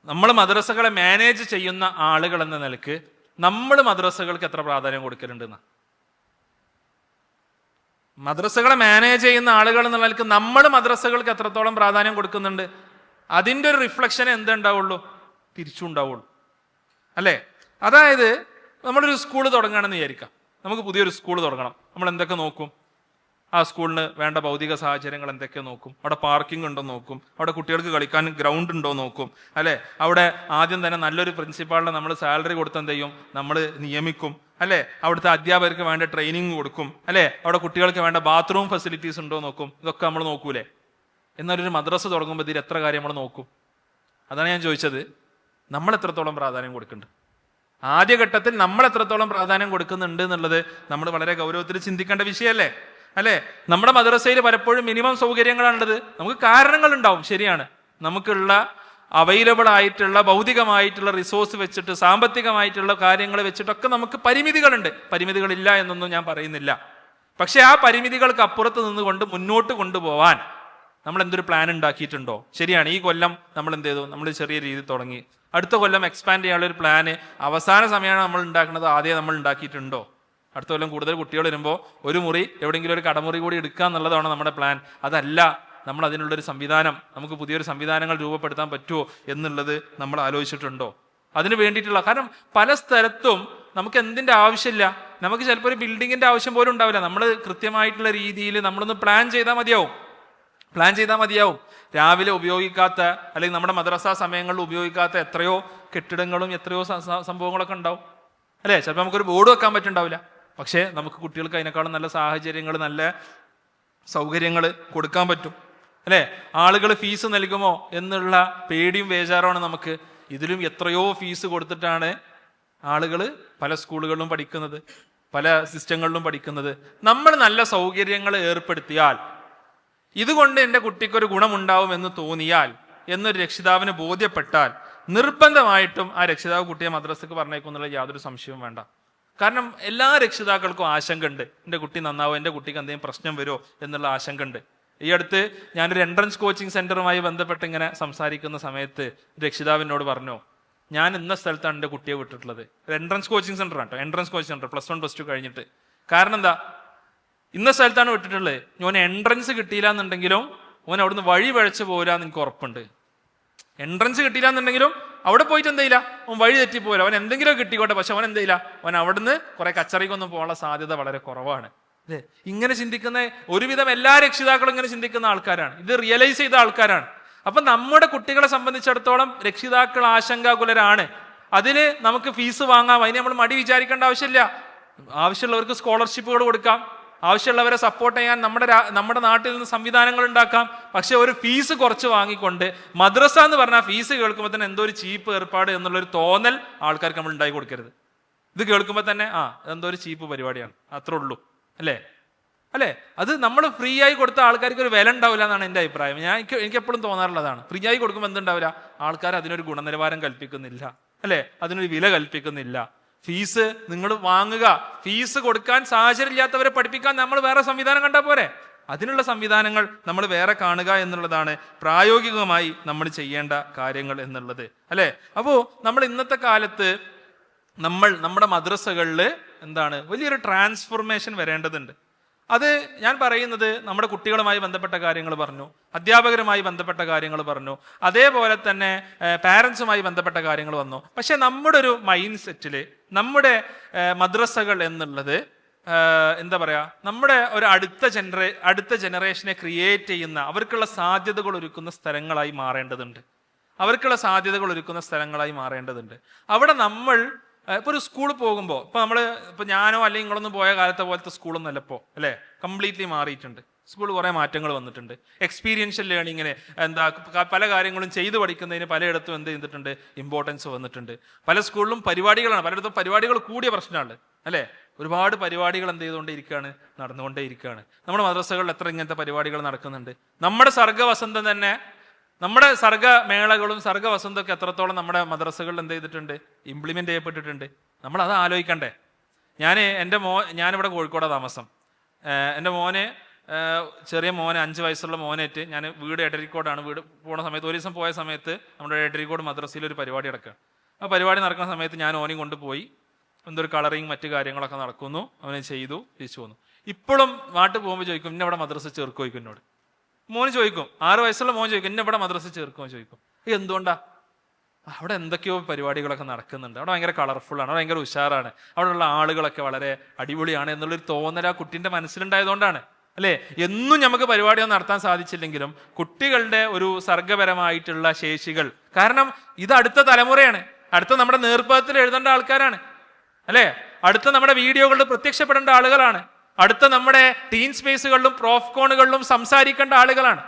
നമ്മൾ മദ്രസകളെ മാനേജ് ചെയ്യുന്ന ആളുകൾ എന്ന നിലക്ക് നമ്മൾ മദ്രസകൾക്ക് എത്ര പ്രാധാന്യം കൊടുക്കലുണ്ടെന്ന്. മദ്രസകളെ മാനേജ് ചെയ്യുന്ന ആളുകൾ എന്നുള്ള നിലക്ക് നമ്മൾ മദ്രസകൾക്ക് എത്രത്തോളം പ്രാധാന്യം കൊടുക്കുന്നുണ്ട്, അതിൻ്റെ ഒരു റിഫ്ലക്ഷൻ എന്തുണ്ടാവുള്ളൂ, തിരിച്ചുണ്ടാവുള്ളൂ, അല്ലേ? അതായത് നമ്മളൊരു സ്കൂൾ തുടങ്ങുകയാണെന്ന് വിചാരിക്കാം. നമുക്ക് പുതിയൊരു സ്കൂൾ തുടങ്ങണം. നമ്മൾ എന്തൊക്കെ നോക്കും? ആ സ്കൂളിന് വേണ്ട ഭൗതിക സാഹചര്യങ്ങൾ എന്തൊക്കെ നോക്കും? അവിടെ പാർക്കിംഗ് ഉണ്ടോ നോക്കും, അവിടെ കുട്ടികൾക്ക് കളിക്കാൻ ഗ്രൗണ്ട് ഉണ്ടോ നോക്കും, അല്ലേ? അവിടെ ആദ്യം തന്നെ നല്ലൊരു പ്രിൻസിപ്പാളിനെ നമ്മൾ സാലറി കൊടുത്ത് എന്ത് ചെയ്യും, നമ്മൾ നിയമിക്കും, അല്ലേ? അവിടുത്തെ അധ്യാപകർക്ക് വേണ്ട ട്രെയിനിങ് കൊടുക്കും, അല്ലേ? അവിടെ കുട്ടികൾക്ക് വേണ്ട ബാത്റൂം ഫെസിലിറ്റീസ് ഉണ്ടോ നോക്കും. ഇതൊക്കെ നമ്മൾ നോക്കൂലേ? എന്നാലൊരു മദ്രസ തുടങ്ങുമ്പോൾ ഇതിൽ എത്ര കാര്യം നമ്മൾ നോക്കും? അതാണ് ഞാൻ ചോദിച്ചത്, നമ്മൾ എത്രത്തോളം പ്രാധാന്യം കൊടുക്കുന്നുണ്ട്, ആദ്യഘട്ടത്തിൽ നമ്മൾ എത്രത്തോളം പ്രാധാന്യം കൊടുക്കുന്നുണ്ട് എന്നുള്ളത് നമ്മൾ വളരെ ഗൗരവത്തിൽ ചിന്തിക്കേണ്ട വിഷയമല്ലേ, അല്ലേ? നമ്മുടെ മദ്രസയിൽ പലപ്പോഴും മിനിമം സൗകര്യങ്ങളാണുള്ളത്. നമുക്ക് കാരണങ്ങൾ ഉണ്ടാവും, ശരിയാണ്. നമുക്കുള്ള അവൈലബിൾ ആയിട്ടുള്ള ഭൗതികമായിട്ടുള്ള റിസോഴ്സ് വെച്ചിട്ട്, സാമ്പത്തികമായിട്ടുള്ള കാര്യങ്ങൾ വെച്ചിട്ടൊക്കെ നമുക്ക് പരിമിതികളുണ്ട്. പരിമിതികളില്ല എന്നൊന്നും ഞാൻ പറയുന്നില്ല. പക്ഷെ ആ പരിമിതികൾക്ക് അപ്പുറത്ത് നിന്നുകൊണ്ട് മുന്നോട്ട് കൊണ്ടുപോകാൻ നമ്മൾ എന്തൊരു പ്ലാൻ ഉണ്ടാക്കിയിട്ടുണ്ടോ? ശരിയാണ്, ഈ കൊല്ലം നമ്മൾ എന്ത് ചെയ്തു, നമ്മൾ ചെറിയ രീതിയിൽ തുടങ്ങി. അടുത്ത കൊല്ലം എക്സ്പാൻഡ് ചെയ്യാനുള്ള ഒരു പ്ലാന് അവസാന സമയമാണ് നമ്മൾ ഉണ്ടാക്കുന്നത്, ആദ്യം നമ്മൾ ഉണ്ടാക്കിയിട്ടുണ്ടോ? അടുത്ത കൊല്ലം കൂടുതൽ കുട്ടികൾ വരുമ്പോൾ ഒരു മുറി എവിടെയെങ്കിലും ഒരു കടമുറി കൂടി എടുക്കുക എന്നുള്ളതാണ് നമ്മുടെ പ്ലാൻ. അതല്ല, നമ്മൾ അതിനുള്ളൊരു സംവിധാനം, നമുക്ക് പുതിയൊരു സംവിധാനങ്ങൾ രൂപപ്പെടുത്താൻ പറ്റുമോ എന്നുള്ളത് നമ്മൾ ആലോചിച്ചിട്ടുണ്ടോ? അതിന് വേണ്ടിയിട്ടുള്ള, കാരണം പല സ്ഥലത്തും നമുക്ക് എന്തിൻ്റെ ആവശ്യമില്ല, നമുക്ക് ചിലപ്പോൾ ഒരു ബിൽഡിങ്ങിൻ്റെ ആവശ്യം പോലും ഉണ്ടാവില്ല. നമ്മൾ കൃത്യമായിട്ടുള്ള രീതിയിൽ നമ്മളൊന്ന് പ്ലാൻ ചെയ്താൽ മതിയാവും. രാവിലെ ഉപയോഗിക്കാത്ത, അല്ലെങ്കിൽ നമ്മുടെ മദ്രസ സമയങ്ങളിൽ ഉപയോഗിക്കാത്ത എത്രയോ കെട്ടിടങ്ങളും എത്രയോ സംഭവങ്ങളൊക്കെ ഉണ്ടാവും, അല്ലേ? ചിലപ്പോൾ നമുക്കൊരു ബോർഡ് വെക്കാൻ പറ്റുന്നുണ്ടാവില്ല. പക്ഷേ നമുക്ക് കുട്ടികൾക്ക് അതിനേക്കാളും നല്ല സാഹചര്യങ്ങൾ, നല്ല സൗകര്യങ്ങൾ കൊടുക്കാൻ പറ്റും, അല്ലേ? ആളുകൾ ഫീസ് നൽകുമോ എന്നുള്ള പേടിയും ബേജാറുമാണ് നമുക്ക്. ഇതിലും എത്രയോ ഫീസ് കൊടുത്തിട്ടാണ് ആളുകൾ പല സ്കൂളുകളിലും പഠിക്കുന്നത്, പല സിസ്റ്റങ്ങളിലും പഠിക്കുന്നത്. നമ്മൾ നല്ല സൗകര്യങ്ങൾ ഏർപ്പെടുത്തിയാൽ, ഇതുകൊണ്ട് എൻ്റെ കുട്ടിക്കൊരു ഗുണമുണ്ടാവും എന്ന് തോന്നിയാൽ, എന്നൊരു രക്ഷിതാവിന് ബോധ്യപ്പെട്ടാൽ, നിർബന്ധമായിട്ടും ആ രക്ഷിതാവ് കുട്ടിയെ മദ്രസക്ക് പറഞ്ഞേക്കും എന്നുള്ള യാതൊരു സംശയവും വേണ്ട. കാരണം എല്ലാ രക്ഷിതാക്കൾക്കും ആശങ്ക ഉണ്ട്, എൻ്റെ കുട്ടി നന്നാവോ, എൻ്റെ കുട്ടിക്ക് എന്തെങ്കിലും പ്രശ്നം വരുമോ എന്നുള്ള ആശങ്ക ഉണ്ട്. ഈ അടുത്ത് ഞാനൊരു എൻട്രൻസ് കോച്ചിങ് സെന്ററുമായി ബന്ധപ്പെട്ട് ഇങ്ങനെ സംസാരിക്കുന്ന സമയത്ത് രക്ഷിതാവിനോട് പറഞ്ഞു, ഞാൻ ഇന്ന സ്ഥലത്താണ് എൻ്റെ കുട്ടിയെ വിട്ടിട്ടുള്ളത്. ഒരു എൻട്രൻസ് കോച്ചിങ് സെന്റർ ആണ് കേട്ടോ, എൻട്രൻസ് കോച്ചിങ് സെന്റർ, +1 +2 കഴിഞ്ഞിട്ട്. കാരണം എന്താ, ഇന്ന സ്ഥലത്താണ് വിട്ടിട്ടുള്ളത്. ഓൻ എൻട്രൻസ് കിട്ടിയില്ല എന്നുണ്ടെങ്കിലും ഓൻ അവിടുന്ന് വഴി പഴച്ച് പോരാന്ന് എനിക്ക് ഉറപ്പുണ്ട്. എൻട്രൻസ് കിട്ടിയില്ല എന്നുണ്ടെങ്കിലും അവിടെ പോയിട്ട് എന്തെയില്ല, അവൻ വഴി തെറ്റിപ്പോല, അവൻ എന്തെങ്കിലും കിട്ടിക്കോട്ടെ, പക്ഷെ അവൻ എന്തെയില്ല, അവൻ അവിടുന്ന് കുറെ കച്ചറിക്കൊന്നും പോകാനുള്ള സാധ്യത വളരെ കുറവാണ്. അല്ലേ? ഇങ്ങനെ ചിന്തിക്കുന്ന ഒരുവിധം എല്ലാ രക്ഷിതാക്കളും ഇങ്ങനെ ചിന്തിക്കുന്ന ആൾക്കാരാണ്, ഇത് റിയലൈസ് ചെയ്ത ആൾക്കാരാണ്. അപ്പൊ നമ്മുടെ കുട്ടികളെ സംബന്ധിച്ചിടത്തോളം രക്ഷിതാക്കൾ ആശങ്കാകുലരാണ്. അതിന് നമുക്ക് ഫീസ് വാങ്ങാം, അതിന് നമ്മൾ മടി വിചാരിക്കേണ്ട ആവശ്യമില്ല. ആവശ്യമുള്ളവർക്ക് സ്കോളർഷിപ്പുകൾ കൊടുക്കാം, ആവശ്യമുള്ളവരെ സപ്പോർട്ട് ചെയ്യാൻ നമ്മുടെ നാട്ടിൽ നിന്ന് സംവിധാനങ്ങൾ ഉണ്ടാക്കാം. പക്ഷെ ഒരു ഫീസ് കുറച്ച് വാങ്ങിക്കൊണ്ട് മദ്രസ എന്ന് പറഞ്ഞാൽ ഫീസ് കേൾക്കുമ്പോൾ തന്നെ എന്തോ ഒരു ചീപ്പ് ഏർപ്പാട് എന്നുള്ളൊരു തോന്നൽ ആൾക്കാർക്ക് നമ്മൾ ഉണ്ടായി കൊടുക്കരുത്. ഇത് കേൾക്കുമ്പോൾ തന്നെ എന്തോ ഒരു ചീപ്പ് പരിപാടിയാണ്, അത്രേ ഉള്ളൂ, അല്ലേ? അത് നമ്മൾ ഫ്രീ ആയി കൊടുത്ത ആൾക്കാർക്ക് ഒരു വില ഉണ്ടാവില്ല എന്നാണ് എൻ്റെ അഭിപ്രായം. എനിക്ക് എപ്പോഴും തോന്നാറുള്ളതാണ്, ഫ്രീ ആയി കൊടുക്കുമ്പോൾ എന്തുണ്ടാവില്ല, ആൾക്കാർ അതിനൊരു ഗുണനിലവാരം കൽപ്പിക്കുന്നില്ല, അല്ലേ? അതിനൊരു വില കൽപ്പിക്കുന്നില്ല. ഫീസ് നിങ്ങൾ വാങ്ങുക, ഫീസ് കൊടുക്കാൻ സാഹചര്യം ഇല്ലാത്തവരെ പഠിപ്പിക്കാൻ നമ്മൾ വേറെ സംവിധാനം കണ്ടാൽ പോരെ? അതിനുള്ള സംവിധാനങ്ങൾ നമ്മൾ വേറെ കാണുക എന്നുള്ളതാണ് പ്രായോഗികമായി നമ്മൾ ചെയ്യേണ്ട കാര്യങ്ങൾ എന്നുള്ളത്, അല്ലേ? അപ്പോൾ നമ്മൾ ഇന്നത്തെ കാലത്ത് നമ്മുടെ മദ്രസകളിൽ എന്താണ് വലിയൊരു ട്രാൻസ്ഫോർമേഷൻ വരേണ്ടതുണ്ട്. അത് ഞാൻ പറയുന്നത് നമ്മുടെ കുട്ടികളുമായി ബന്ധപ്പെട്ട കാര്യങ്ങൾ പറഞ്ഞു, അധ്യാപകരുമായി ബന്ധപ്പെട്ട കാര്യങ്ങൾ പറഞ്ഞു, അതേപോലെ തന്നെ പാരൻസുമായി ബന്ധപ്പെട്ട കാര്യങ്ങൾ വന്നു. പക്ഷെ നമ്മുടെ ഒരു മൈൻഡ് സെറ്റിൽ നമ്മുടെ മദ്രസകൾ എന്നുള്ളത് എന്താ പറയുക, നമ്മുടെ ഒരു അടുത്ത ജനറേഷനെ ക്രിയേറ്റ് ചെയ്യുന്ന, അവർക്കുള്ള സാധ്യതകൾ ഒരുക്കുന്ന സ്ഥലങ്ങളായി മാറേണ്ടതുണ്ട്. അവിടെ നമ്മൾ ഇപ്പോൾ ഒരു സ്കൂളിൽ പോകുമ്പോൾ, ഇപ്പോൾ ഞാനോ അല്ലെങ്കിൽ നിങ്ങളൊന്നും പോയ കാലത്തെ പോലത്തെ സ്കൂളൊന്നും അല്ല ഇപ്പോൾ, അല്ലേ? കംപ്ലീറ്റ്ലി മാറിയിട്ടുണ്ട്. സ്കൂൾ കുറേ മാറ്റങ്ങൾ വന്നിട്ടുണ്ട്. എക്സ്പീരിയൻഷ്യൽ ലേണിങ്ങിന് പല കാര്യങ്ങളും ചെയ്തു പഠിക്കുന്നതിന് പലയിടത്തും എന്ത് ചെയ്തിട്ടുണ്ട്, ഇമ്പോർട്ടൻസ് വന്നിട്ടുണ്ട്. പല സ്കൂളിലും പരിപാടികളാണ്, പലയിടത്തും പരിപാടികൾ കൂടിയ പ്രശ്നമാണ്, അല്ലേ? ഒരുപാട് പരിപാടികൾ എന്ത് ചെയ്തുകൊണ്ടേയിരിക്കുകയാണ്, നടന്നുകൊണ്ടേയിരിക്കുകയാണ്. നമ്മുടെ മദ്രസകളിൽ എത്ര ഇങ്ങനത്തെ പരിപാടികൾ നടക്കുന്നുണ്ട്. നമ്മുടെ സർഗവസന്തം തന്നെ, നമ്മുടെ സർഗമേളകളും സർഗവസന്തമൊക്കെ എത്രത്തോളം നമ്മുടെ മദ്രസകളിൽ എന്ത് ചെയ്തിട്ടുണ്ട്, ഇംപ്ലിമെന്റ് ചെയ്യപ്പെട്ടിട്ടുണ്ട്. നമ്മൾ അത് ആലോചിക്കണ്ടേ? ഞാനിവിടെ കോഴിക്കോടാണ് താമസം. എൻ്റെ ചെറിയ മോനെ 5 വയസ്സുള്ള മോനേറ്റ് ഞാൻ വീട് എടരിക്കോടാണ്. വീട് പോണ സമയത്ത് ഒരു ദിവസം പോയ സമയത്ത് നമ്മുടെ എടരിക്കോട് മദ്രസയിൽ ഒരു പരിപാടി നടക്കുകയാണ്. ആ പരിപാടി നടക്കുന്ന സമയത്ത് ഞാൻ ഓനെയും കൊണ്ടുപോയി, എന്തൊരു കളറിങ് മറ്റു കാര്യങ്ങളൊക്കെ നടക്കുന്നു, അവനെ ചെയ്തു, തിരിച്ചു പോന്നു. ഇപ്പോഴും നാട്ടിൽ പോകുമ്പോൾ ചോദിക്കും, ഇന്നെ ഇവിടെ മദ്രസ ചേർക്കോ ചോദിക്കും എന്നോട്. മോന് ചോദിക്കും, 6 വയസ്സുള്ള മോൻ ചോദിക്കും, എന്നെ ഇവിടെ മദ്രസ ചേർക്കുമോ ചോദിക്കും. എന്തുകൊണ്ടാ? അവിടെ എന്തൊക്കെയോ പരിപാടികളൊക്കെ നടക്കുന്നുണ്ട്, അവിടെ ഭയങ്കര കളർഫുള്ളാണ്, അവിടെ ഭയങ്കര ഉഷാറാണ്, അവിടെയുള്ള ആളുകളൊക്കെ വളരെ അടിപൊളിയാണ് എന്നുള്ളൊരു തോന്നൽ ആ കുട്ടീൻ്റെ മനസ്സിലുണ്ടായതുകൊണ്ടാണ്, അല്ലേ? എന്നും നമുക്ക് പരിപാടിയൊന്നും നടത്താൻ സാധിച്ചില്ലെങ്കിലും കുട്ടികളുടെ ഒരു സർഗപരമായിട്ടുള്ള ശേഷികൾ, കാരണം ഇത് അടുത്ത തലമുറയാണ്, അടുത്ത നമ്മുടെ നേർപ്പത്തിൽ എഴുതേണ്ട ആൾക്കാരാണ്, അല്ലേ? അടുത്ത നമ്മുടെ വീഡിയോകളിൽ പ്രത്യക്ഷപ്പെടേണ്ട ആളുകളാണ്, അടുത്ത നമ്മുടെ ടീൻ സ്പേസുകളിലും പ്രോഫ്കോണുകളിലും സംസാരിക്കേണ്ട ആളുകളാണ്,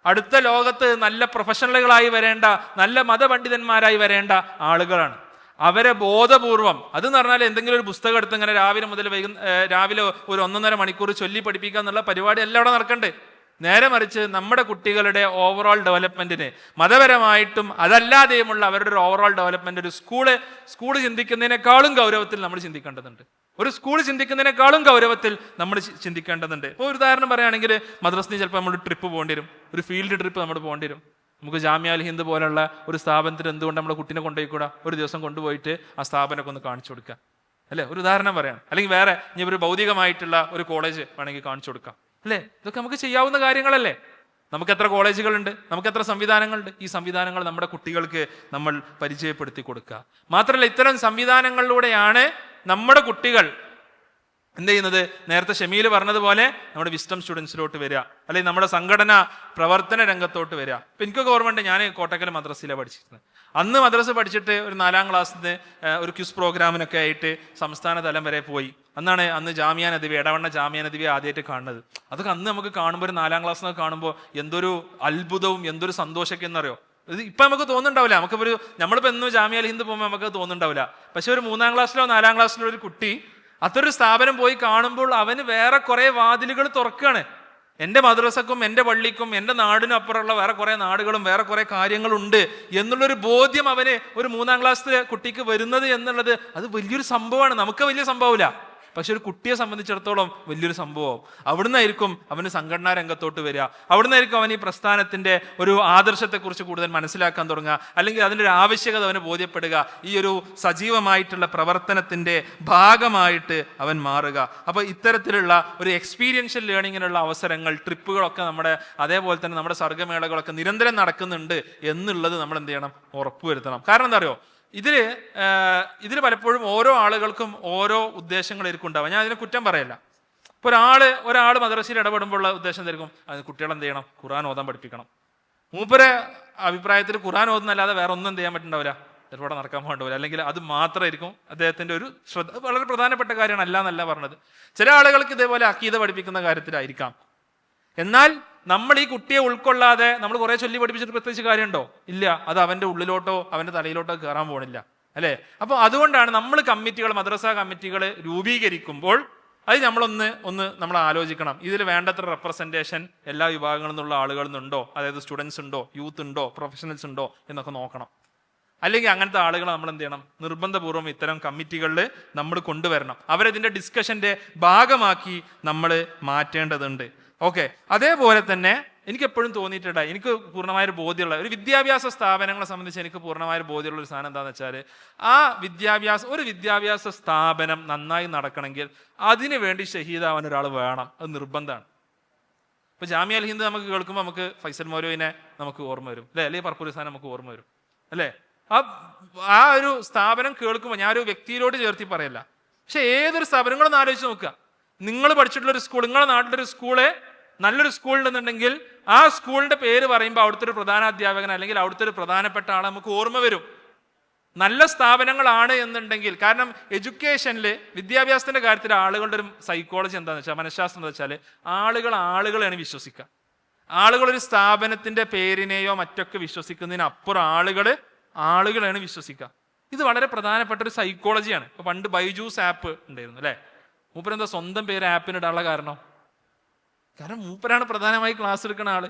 അടുത്ത ലോകത്ത് നല്ല പ്രൊഫഷണലുകളായി വരേണ്ട, നല്ല മതപണ്ഡിതന്മാരായി വരേണ്ട ആളുകളാണ്. അവരെ ബോധപൂർവം, അതെന്ന് പറഞ്ഞാൽ എന്തെങ്കിലും ഒരു പുസ്തകം എടുത്ത് ഇങ്ങനെ രാവിലെ മുതൽ രാവിലെ ഒരു 1.5 മണിക്കൂർ ചൊല്ലി പഠിപ്പിക്കുക എന്നുള്ള പരിപാടി എല്ലാം അവിടെ നടക്കണ്ടേ? നേരെ മറിച്ച് നമ്മുടെ കുട്ടികളുടെ ഓവറോൾ ഡെവലപ്മെന്റിന് മതപരമായിട്ടും അതല്ലാതെയുമുള്ള അവരുടെ ഒരു ഓവറോൾ ഡെവലപ്മെന്റ് ഒരു സ്കൂള് ചിന്തിക്കുന്നതിനേക്കാളും ഗൗരവത്തിൽ നമ്മൾ ചിന്തിക്കേണ്ടതുണ്ട്. ഒരു സ്കൂൾ ചിന്തിക്കുന്നതിനേക്കാളും ഗൗരവത്തിൽ നമ്മൾ ചിന്തിക്കേണ്ടതുണ്ട്. ഇപ്പോൾ ഒരു ഉദാഹരണം പറയുകയാണെങ്കിൽ മദ്രസയിൽ ചിലപ്പോൾ നമ്മൾ ട്രിപ്പ് പോകേണ്ടി വരും, ഒരു ഫീൽഡ് ട്രിപ്പ് നമ്മൾ പോകേണ്ടി വരും. നമുക്ക് ജാമിയ അൽ ഹിന്ദ് പോലുള്ള ഒരു സ്ഥാപനത്തിൽ എന്തുകൊണ്ട് നമ്മുടെ കുട്ടീനെ കൊണ്ടുപോയിക്കൂടാ? ഒരു ദിവസം കൊണ്ടുപോയിട്ട് ആ സ്ഥാപനമൊക്കെ ഒന്ന് കാണിച്ചു കൊടുക്കുക, അല്ലേ? ഒരു ഉദാഹരണം പറയാം. അല്ലെങ്കിൽ വേറെ ഇനി ഒരു ഭൗതികമായിട്ടുള്ള ഒരു കോളേജ് വേണമെങ്കിൽ കാണിച്ചു കൊടുക്കാം, അല്ലേ? ഇതൊക്കെ നമുക്ക് ചെയ്യാവുന്ന കാര്യങ്ങളല്ലേ? നമുക്ക് എത്ര കോളേജുകളുണ്ട്, നമുക്ക് എത്ര സംവിധാനങ്ങളുണ്ട്. ഈ സംവിധാനങ്ങൾ നമ്മുടെ കുട്ടികൾക്ക് നമ്മൾ പരിചയപ്പെടുത്തി കൊടുക്കുക. മാത്രമല്ല, ഇത്തരം സംവിധാനങ്ങളിലൂടെയാണ് നമ്മുടെ കുട്ടികൾ എന്ത് ചെയ്യുന്നത്? നേരത്തെ ഷമീൽ പറഞ്ഞതുപോലെ നമ്മുടെ വിസ്റ്റം സ്റ്റുഡൻസിലോട്ട് വരിക, അല്ലെങ്കിൽ നമ്മുടെ സംഘടന പ്രവർത്തന രംഗത്തോട്ട് വരിക. ഇപ്പം എനിക്കൊക്കെ ഓർമ്മയുണ്ട്, ഞാൻ കോട്ടക്കൽ മദ്രസയിലാണ് പഠിച്ചിരുന്നത്. അന്ന് മദ്രസ പഠിച്ചിട്ട് ഒരു 4ാം ക്ലാസ്സിന് ഒരു ക്വിസ് പ്രോഗ്രാമിനൊക്കെ ആയിട്ട് സംസ്ഥാന തലം വരെ പോയി. അന്ന് ജാമിയ നദിവി, എടവണ്ണ ജാമിയ നദിവി ആദ്യമായിട്ട് കാണുന്നത്. അതൊക്കെ അന്ന് നമുക്ക് കാണുമ്പോൾ, ഒരു 4ാം ക്ലാസ്സിനൊക്കെ കാണുമ്പോൾ എന്തൊരു അത്ഭുതവും എന്തൊരു സന്തോഷമൊക്കെ എന്നറിയോ? ഇത് ഇപ്പം നമുക്ക് തോന്നുന്നുണ്ടാവില്ല. നമ്മളിപ്പോൾ എന്നും ജാമിയ അൽ ഹിന്ദ് പോകുമ്പോൾ നമുക്ക് തോന്നുന്നുണ്ടാവില്ല. പക്ഷെ ഒരു 3ാം ക്ലാസ്സിലോ 4ാം ക്ലാസ്സിലോ ഒരു കുട്ടി അത്തരൊരു സ്ഥാപനം പോയി കാണുമ്പോൾ അവന് വേറെ കുറെ വാതിലുകൾ തുറക്കുകയാണ്. എൻ്റെ മദ്രസക്കും എൻ്റെ പള്ളിക്കും എൻ്റെ നാടിനും അപ്പുറമുള്ള വേറെ കുറെ നാടുകളും വേറെ കുറെ കാര്യങ്ങളുണ്ട് എന്നുള്ളൊരു ബോധ്യം അവന് ഒരു 3ാം ക്ലാസ്സിലെ കുട്ടിക്ക് വരുന്നത് എന്നുള്ളത് അത് വലിയൊരു സംഭവമാണ്. നമുക്ക് വലിയ സംഭവമില്ല, പക്ഷെ ഒരു കുട്ടിയെ സംബന്ധിച്ചിടത്തോളം വലിയൊരു സംഭവം. അവിടുന്നായിരിക്കും അവന് സംഘടനാ രംഗത്തോട്ട് വരിക, അവിടുന്നായിരിക്കും അവൻ ഈ പ്രസ്ഥാനത്തിന്റെ ഒരു ആദർശത്തെക്കുറിച്ച് കൂടുതൽ മനസ്സിലാക്കാൻ തുടങ്ങുക, അല്ലെങ്കിൽ അതിൻ്റെ ഒരു ആവശ്യകത അവന് ബോധ്യപ്പെടുക, ഈ ഒരു സജീവമായിട്ടുള്ള പ്രവർത്തനത്തിന്റെ ഭാഗമായിട്ട് അവൻ മാറുക. അപ്പോൾ ഇത്തരത്തിലുള്ള ഒരു എക്സ്പീരിയൻഷ്യൽ ലേണിങ്ങിനുള്ള അവസരങ്ങൾ, ട്രിപ്പുകളൊക്കെ നമ്മുടെ, അതേപോലെ തന്നെ നമ്മുടെ സർഗമേളകളൊക്കെ നിരന്തരം നടക്കുന്നുണ്ട് എന്നുള്ളത് നമ്മൾ എന്ത് ചെയ്യണം? ഉറപ്പുവരുത്തണം. കാരണം എന്താ അറിയോ? ഇതിൽ പലപ്പോഴും ഓരോ ആളുകൾക്കും ഓരോ ഉദ്ദേശങ്ങളായിരിക്കും ഉണ്ടാവുക. ഞാൻ അതിനെ കുറ്റം പറയല്ല. ഇപ്പോൾ ഒരാൾ മദ്രസയിൽ ഇടപെടുമ്പോഴുള്ള ഉദ്ദേശം എന്തായിരിക്കും? അത് കുട്ടികളെ എന്ത് ചെയ്യണം? ഖുർആൻ ഓതാൻ പഠിപ്പിക്കണം. മൂപ്പരെ അഭിപ്രായത്തിൽ ഖുർആൻ ഓതുന്നല്ലാതെ വേറെ ഒന്നും എന്ത് ചെയ്യാൻ പറ്റുന്നുണ്ടാവില്ല, ചിലപ്പോൾ നടക്കാൻ പോകണ്ടാവില്ല. അല്ലെങ്കിൽ അത് മാത്രമായിരിക്കും അദ്ദേഹത്തിൻ്റെ ഒരു ശ്രദ്ധ. വളരെ പ്രധാനപ്പെട്ട കാര്യമാണ്, അല്ല എന്നല്ല പറഞ്ഞത്. ചില ആളുകൾക്ക് ഇതേപോലെ അക്കീദ പഠിപ്പിക്കുന്ന കാര്യത്തിലായിരിക്കാം. എന്നാൽ നമ്മൾ ഈ കുട്ടിയെ ഉൾക്കൊള്ളാതെ നമ്മൾ കുറെ ചൊല്ലി പഠിപ്പിച്ചിട്ട് പ്രത്യേകിച്ച് കാര്യമുണ്ടോ? ഇല്ല. അത് അവൻ്റെ ഉള്ളിലോട്ടോ അവൻ്റെ തലയിലോട്ടോ കയറാൻ പോകണില്ല, അല്ലേ? അപ്പോൾ അതുകൊണ്ടാണ് നമ്മൾ മദ്രസ കമ്മിറ്റികൾ രൂപീകരിക്കുമ്പോൾ അത് നമ്മൾ ആലോചിക്കണം. ഇതിൽ വേണ്ടത്ര റെപ്രസെൻറ്റേഷൻ എല്ലാ വിഭാഗങ്ങളിൽ നിന്നുള്ള ആളുകളിൽ നിന്നുണ്ടോ, അതായത് സ്റ്റുഡൻസ് ഉണ്ടോ, യൂത്ത് ഉണ്ടോ, പ്രൊഫഷണൽസ് ഉണ്ടോ എന്നൊക്കെ നോക്കണം. അല്ലെങ്കിൽ അങ്ങനത്തെ ആളുകളെ നമ്മൾ എന്ത് ചെയ്യണം? നിർബന്ധപൂർവ്വം ഇത്തരം കമ്മിറ്റികളിൽ നമ്മൾ കൊണ്ടുവരണം. അവരതിൻ്റെ ഡിസ്കഷൻ്റെ ഭാഗമാക്കി നമ്മൾ മാറ്റേണ്ടതുണ്ട്. ഓക്കെ. അതേപോലെ തന്നെ എനിക്ക് എപ്പോഴും തോന്നിയിട്ടുണ്ട്, എനിക്ക് പൂർണ്ണമായൊരു ബോധ്യമുള്ള ഒരു വിദ്യാഭ്യാസ സ്ഥാപനങ്ങളെ സംബന്ധിച്ച് എനിക്ക് പൂർണ്ണമായൊരു ബോധ്യമുള്ള ഒരു സാധനം എന്താണെന്ന് വെച്ചാൽ, ഒരു വിദ്യാഭ്യാസ സ്ഥാപനം നന്നായി നടക്കണമെങ്കിൽ അതിനു വേണ്ടി ഷഹീദാവാൻ ഒരാൾ വേണം. അത് നിർബന്ധമാണ്. ഇപ്പോൾ ജാമിയ അൽ ഹിന്ദ് നമുക്ക് കേൾക്കുമ്പോൾ നമുക്ക് ഫൈസൽ മൗലവിനെ നമുക്ക് ഓർമ്മ വരും, അല്ലേ? അല്ലെങ്കിൽ പർപ്പുലിസാൻ നമുക്ക് ഓർമ്മ വരും, അല്ലേ? ആ ഒരു സ്ഥാപനം കേൾക്കുമ്പോൾ ഞാനൊരു വ്യക്തിയിലോട്ട് ചേർത്തി പറയല്ല, പക്ഷെ ഏതൊരു സ്ഥാപനങ്ങളൊന്ന് ആലോചിച്ച് നോക്കുക. നിങ്ങൾ പഠിച്ചിട്ടുള്ളൊരു സ്കൂൾ, നിങ്ങളുടെ നാട്ടിലൊരു സ്കൂള് നല്ലൊരു സ്കൂൾ ഉണ്ടെന്നുണ്ടെങ്കിൽ ആ സ്കൂളിന്റെ പേര് പറയുമ്പോൾ അവിടുത്തെ ഒരു പ്രധാന അധ്യാപകൻ അല്ലെങ്കിൽ അവിടുത്തെ ഒരു പ്രധാനപ്പെട്ട ആളെ നമുക്ക് ഓർമ്മ വരും. നല്ല സ്ഥാപനങ്ങളാണ് എന്നുണ്ടെങ്കിൽ, കാരണം എഡ്യൂക്കേഷനിൽ വിദ്യാഭ്യാസത്തിന്റെ കാര്യത്തിൽ ആളുകളുടെ ഒരു സൈക്കോളജി എന്താണെന്ന് വെച്ചാൽ, മനഃശാസ്ത്രം എന്താ വെച്ചാൽ, ആളുകളെയാണ് വിശ്വസിക്കുക. ആളുകൾ ഒരു സ്ഥാപനത്തിന്റെ പേരിനെയോ മറ്റൊക്കെ വിശ്വസിക്കുന്നതിനപ്പുറം ആളുകളെയാണ് വിശ്വസിക്കുക. ഇത് വളരെ പ്രധാനപ്പെട്ട ഒരു സൈക്കോളജിയാണ്. ഇപ്പൊ പണ്ട് ബൈജൂസ് ആപ്പ് ഉണ്ടായിരുന്നു, അല്ലേ? മൂപ്പരെന്താ സ്വന്തം പേര് ആപ്പിന് ഇടാനുള്ള കാരണം മൂപ്പരാണ് പ്രധാനമായി ക്ലാസ് എടുക്കുന്ന ആള്,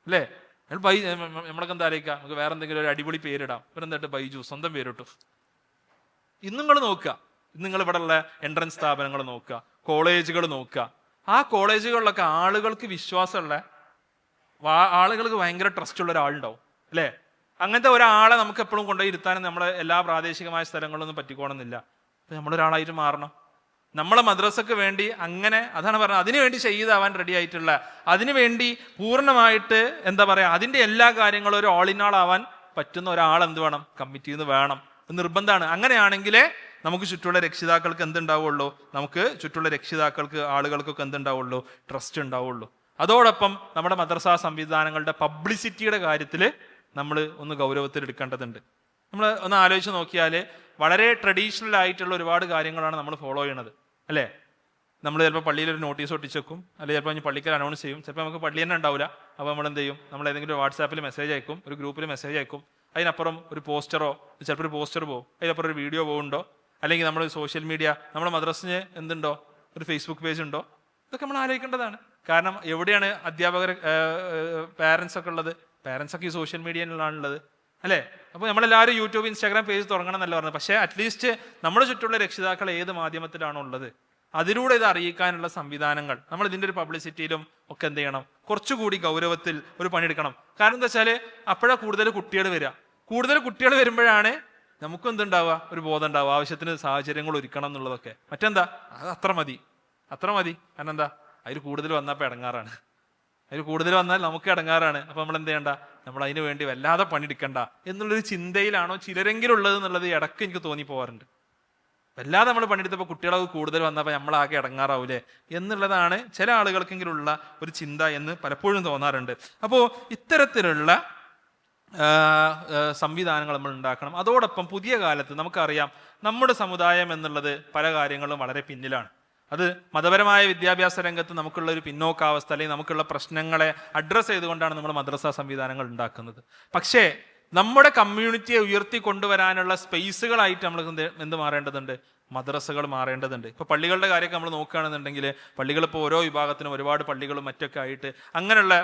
അല്ലേ? നമ്മളൊക്കെ എന്താ ആലോചിക്കുക, നമുക്ക് വേറെ എന്തെങ്കിലും ഒരു അടിപൊളി പേരിടാം. ഇവരെന്തായിട്ട് ബൈജു സ്വന്തം പേരിട്ടു. ഇന്ന് നിങ്ങൾ നോക്കുക, നിങ്ങൾ ഇവിടെ ഉള്ള എൻട്രൻസ് സ്ഥാപനങ്ങൾ നോക്കുക, കോളേജുകൾ നോക്കുക. ആ കോളേജുകളിലൊക്കെ ആളുകൾക്ക് വിശ്വാസമുള്ള, ആളുകൾക്ക് ഭയങ്കര ട്രസ്റ്റ് ഉള്ള ഒരാളുണ്ടാവും, അല്ലേ? അങ്ങനത്തെ ഒരാളെ നമുക്ക് എപ്പോഴും കൊണ്ടുപോയി ഇരുത്താനും നമ്മളെ എല്ലാ പ്രാദേശികമായ സ്ഥലങ്ങളിലൊന്നും പറ്റിക്കോണമെന്നില്ല. നമ്മളൊരാളായിട്ട് മാറണം. നമ്മളെ മദ്രസക്ക് വേണ്ടി അങ്ങനെ, അതാണ് പറഞ്ഞത്, അതിനുവേണ്ടി ഷഹീദാവാൻ റെഡി ആയിട്ടുള്ള, അതിനുവേണ്ടി പൂർണ്ണമായിട്ട് എന്താ പറയുക, അതിൻ്റെ എല്ലാ കാര്യങ്ങളും ഒരു ഓൾ ഇൻ ആൾ ആവാൻ പറ്റുന്ന ഒരാൾ എന്ത് വേണം? കമ്മിറ്റിയിൽ നിന്ന് വേണം. നിർബന്ധമാണ്. അങ്ങനെയാണെങ്കിലേ നമുക്ക് ചുറ്റുള്ള രക്ഷിതാക്കൾക്ക് എന്തുണ്ടാവുള്ളൂ? നമുക്ക് ചുറ്റുള്ള ആളുകൾക്കൊക്കെ എന്തുണ്ടാവുള്ളൂ? ട്രസ്റ്റ് ഉണ്ടാവുള്ളൂ. അതോടൊപ്പം നമ്മുടെ മദ്രസാ സംവിധാനങ്ങളുടെ പബ്ലിസിറ്റിയുടെ കാര്യത്തിൽ നമ്മൾ ഒന്ന് ഗൗരവത്തിൽ എടുക്കേണ്ടതുണ്ട്. നമ്മൾ ഒന്ന് ആലോചിച്ച് നോക്കിയാൽ വളരെ ട്രഡീഷണൽ ആയിട്ടുള്ള ഒരുപാട് കാര്യങ്ങളാണ് നമ്മൾ ഫോളോ ചെയ്യണത്, അല്ലേ? നമ്മൾ ചിലപ്പോൾ പള്ളിയിൽ ഒരു നോട്ടീസ് ഒട്ടിച്ച് വെക്കും, അല്ലെങ്കിൽ ചിലപ്പോൾ ഇനി പള്ളിക്കൽ അനൗൺസ് ചെയ്യും. ചിലപ്പോൾ നമുക്ക് പള്ളി തന്നെ ഉണ്ടാവില്ല. അപ്പോൾ നമ്മൾ എന്ത് ചെയ്യും? നമ്മൾ ഏതെങ്കിലും ഒരു വാട്സാപ്പിൽ മെസ്സേജ് അയക്കും, ഒരു ഗ്രൂപ്പിൽ മെസ്സേജ് അയക്കും. അതിനപ്പുറം ഒരു പോസ്റ്ററോ, ചിലപ്പോൾ ഒരു പോസ്റ്റർ പോകും, അതിനപ്പുറം ഒരു വീഡിയോ പോകുന്നുണ്ടോ, അല്ലെങ്കിൽ നമ്മൾ സോഷ്യൽ മീഡിയ, നമ്മുടെ മദ്രസിന് എന്തുണ്ടോ, ഒരു ഫേസ്ബുക്ക് പേജ് ഉണ്ടോ, ഇതൊക്കെ നമ്മൾ ആലോചിക്കേണ്ടതാണ്. കാരണം എവിടെയാണ് അധ്യാപകർ, പാരൻസ് ഒക്കെ ഉള്ളത്? പാരൻസ് ഒക്കെ ഈ സോഷ്യൽ മീഡിയയിലാണുള്ളത്, അല്ലേ? അപ്പോൾ നമ്മളെല്ലാവരും യൂട്യൂബ്, ഇൻസ്റ്റാഗ്രാം പേജ് തുടങ്ങണം എന്നല്ല പറഞ്ഞത്. പക്ഷേ അറ്റ്ലീസ്റ്റ് നമ്മുടെ ചുറ്റുള്ള രക്ഷിതാക്കൾ ഏത് മാധ്യമത്തിലാണോ ഉള്ളത് അതിലൂടെ ഇത് അറിയിക്കാനുള്ള സംവിധാനങ്ങൾ നമ്മൾ ഇതിൻ്റെ ഒരു പബ്ലിസിറ്റിയിലും ഒക്കെ എന്ത് ചെയ്യണം? കുറച്ചുകൂടി ഗൗരവത്തിൽ ഒരു പണിയെടുക്കണം. കാരണം എന്താ വെച്ചാൽ അപ്പോഴാണ് കൂടുതൽ കുട്ടികൾ വരുമ്പോഴാണ് നമുക്കും എന്തുണ്ടാവുക? ഒരു ബോധം ഉണ്ടാവുക, ആവശ്യത്തിന് സാഹചര്യങ്ങൾ ഒരുക്കണം എന്നുള്ളതൊക്കെ. മറ്റെന്താ, അത് അത്ര മതി. കാരണം എന്താ, അതിൽ കൂടുതൽ വന്നപ്പോൾ ഇടങ്ങാറാണ്. അതിൽ കൂടുതൽ വന്നാൽ നമുക്ക് ഇടങ്ങാറാണ്. അപ്പോൾ നമ്മൾ എന്ത് ചെയ്യണ്ട? നമ്മൾ അതിന് വേണ്ടി വല്ലാതെ പണിയെടുക്കണ്ട എന്നുള്ളൊരു ചിന്തയിലാണോ ചിലരെങ്കിലും ഉള്ളത് എന്നുള്ളത് ഇടയ്ക്ക് എനിക്ക് തോന്നിപ്പോവാറുണ്ട്. വല്ലാതെ നമ്മൾ പണിയെടുത്തപ്പോൾ കുട്ടികളൊക്കെ കൂടുതൽ വന്നപ്പോൾ നമ്മളാകെ ഇടങ്ങാറാവൂലേ എന്നുള്ളതാണ് ചില ആളുകൾക്കെങ്കിലുള്ള ഒരു ചിന്ത എന്ന് പലപ്പോഴും തോന്നാറുണ്ട്. അപ്പോൾ ഇത്തരത്തിലുള്ള സംവിധാനങ്ങൾ നമ്മൾ ഉണ്ടാക്കണം. അതോടൊപ്പം പുതിയ കാലത്ത് നമുക്കറിയാം നമ്മുടെ സമുദായം എന്നുള്ളത് പല കാര്യങ്ങളും വളരെ പിന്നിലാണ്. അത് മതപരമായ വിദ്യാഭ്യാസ രംഗത്ത് നമുക്കുള്ള ഒരു പിന്നോക്കാവസ്ഥ, അല്ലെങ്കിൽ നമുക്കുള്ള പ്രശ്നങ്ങളെ അഡ്രസ്സ് ചെയ്തുകൊണ്ടാണ് നമ്മൾ മദ്രസാ സംവിധാനങ്ങൾ ഉണ്ടാക്കുന്നത്. പക്ഷേ നമ്മുടെ കമ്മ്യൂണിറ്റിയെ ഉയർത്തിക്കൊണ്ടുവരാനുള്ള സ്പേസുകളായിട്ട് നമ്മൾ എന്ത് മാറേണ്ടതുണ്ട്? മദ്രസകൾ മാറേണ്ടതുണ്ട്. ഇപ്പോൾ പള്ളികളുടെ കാര്യമൊക്കെ നമ്മൾ നോക്കുകയാണെന്നുണ്ടെങ്കിൽ പള്ളികൾ ഇപ്പോൾ ഓരോ വിഭാഗത്തിനും ഒരുപാട് പള്ളികളും മറ്റൊക്കെ ആയിട്ട് അങ്ങനെയുള്ള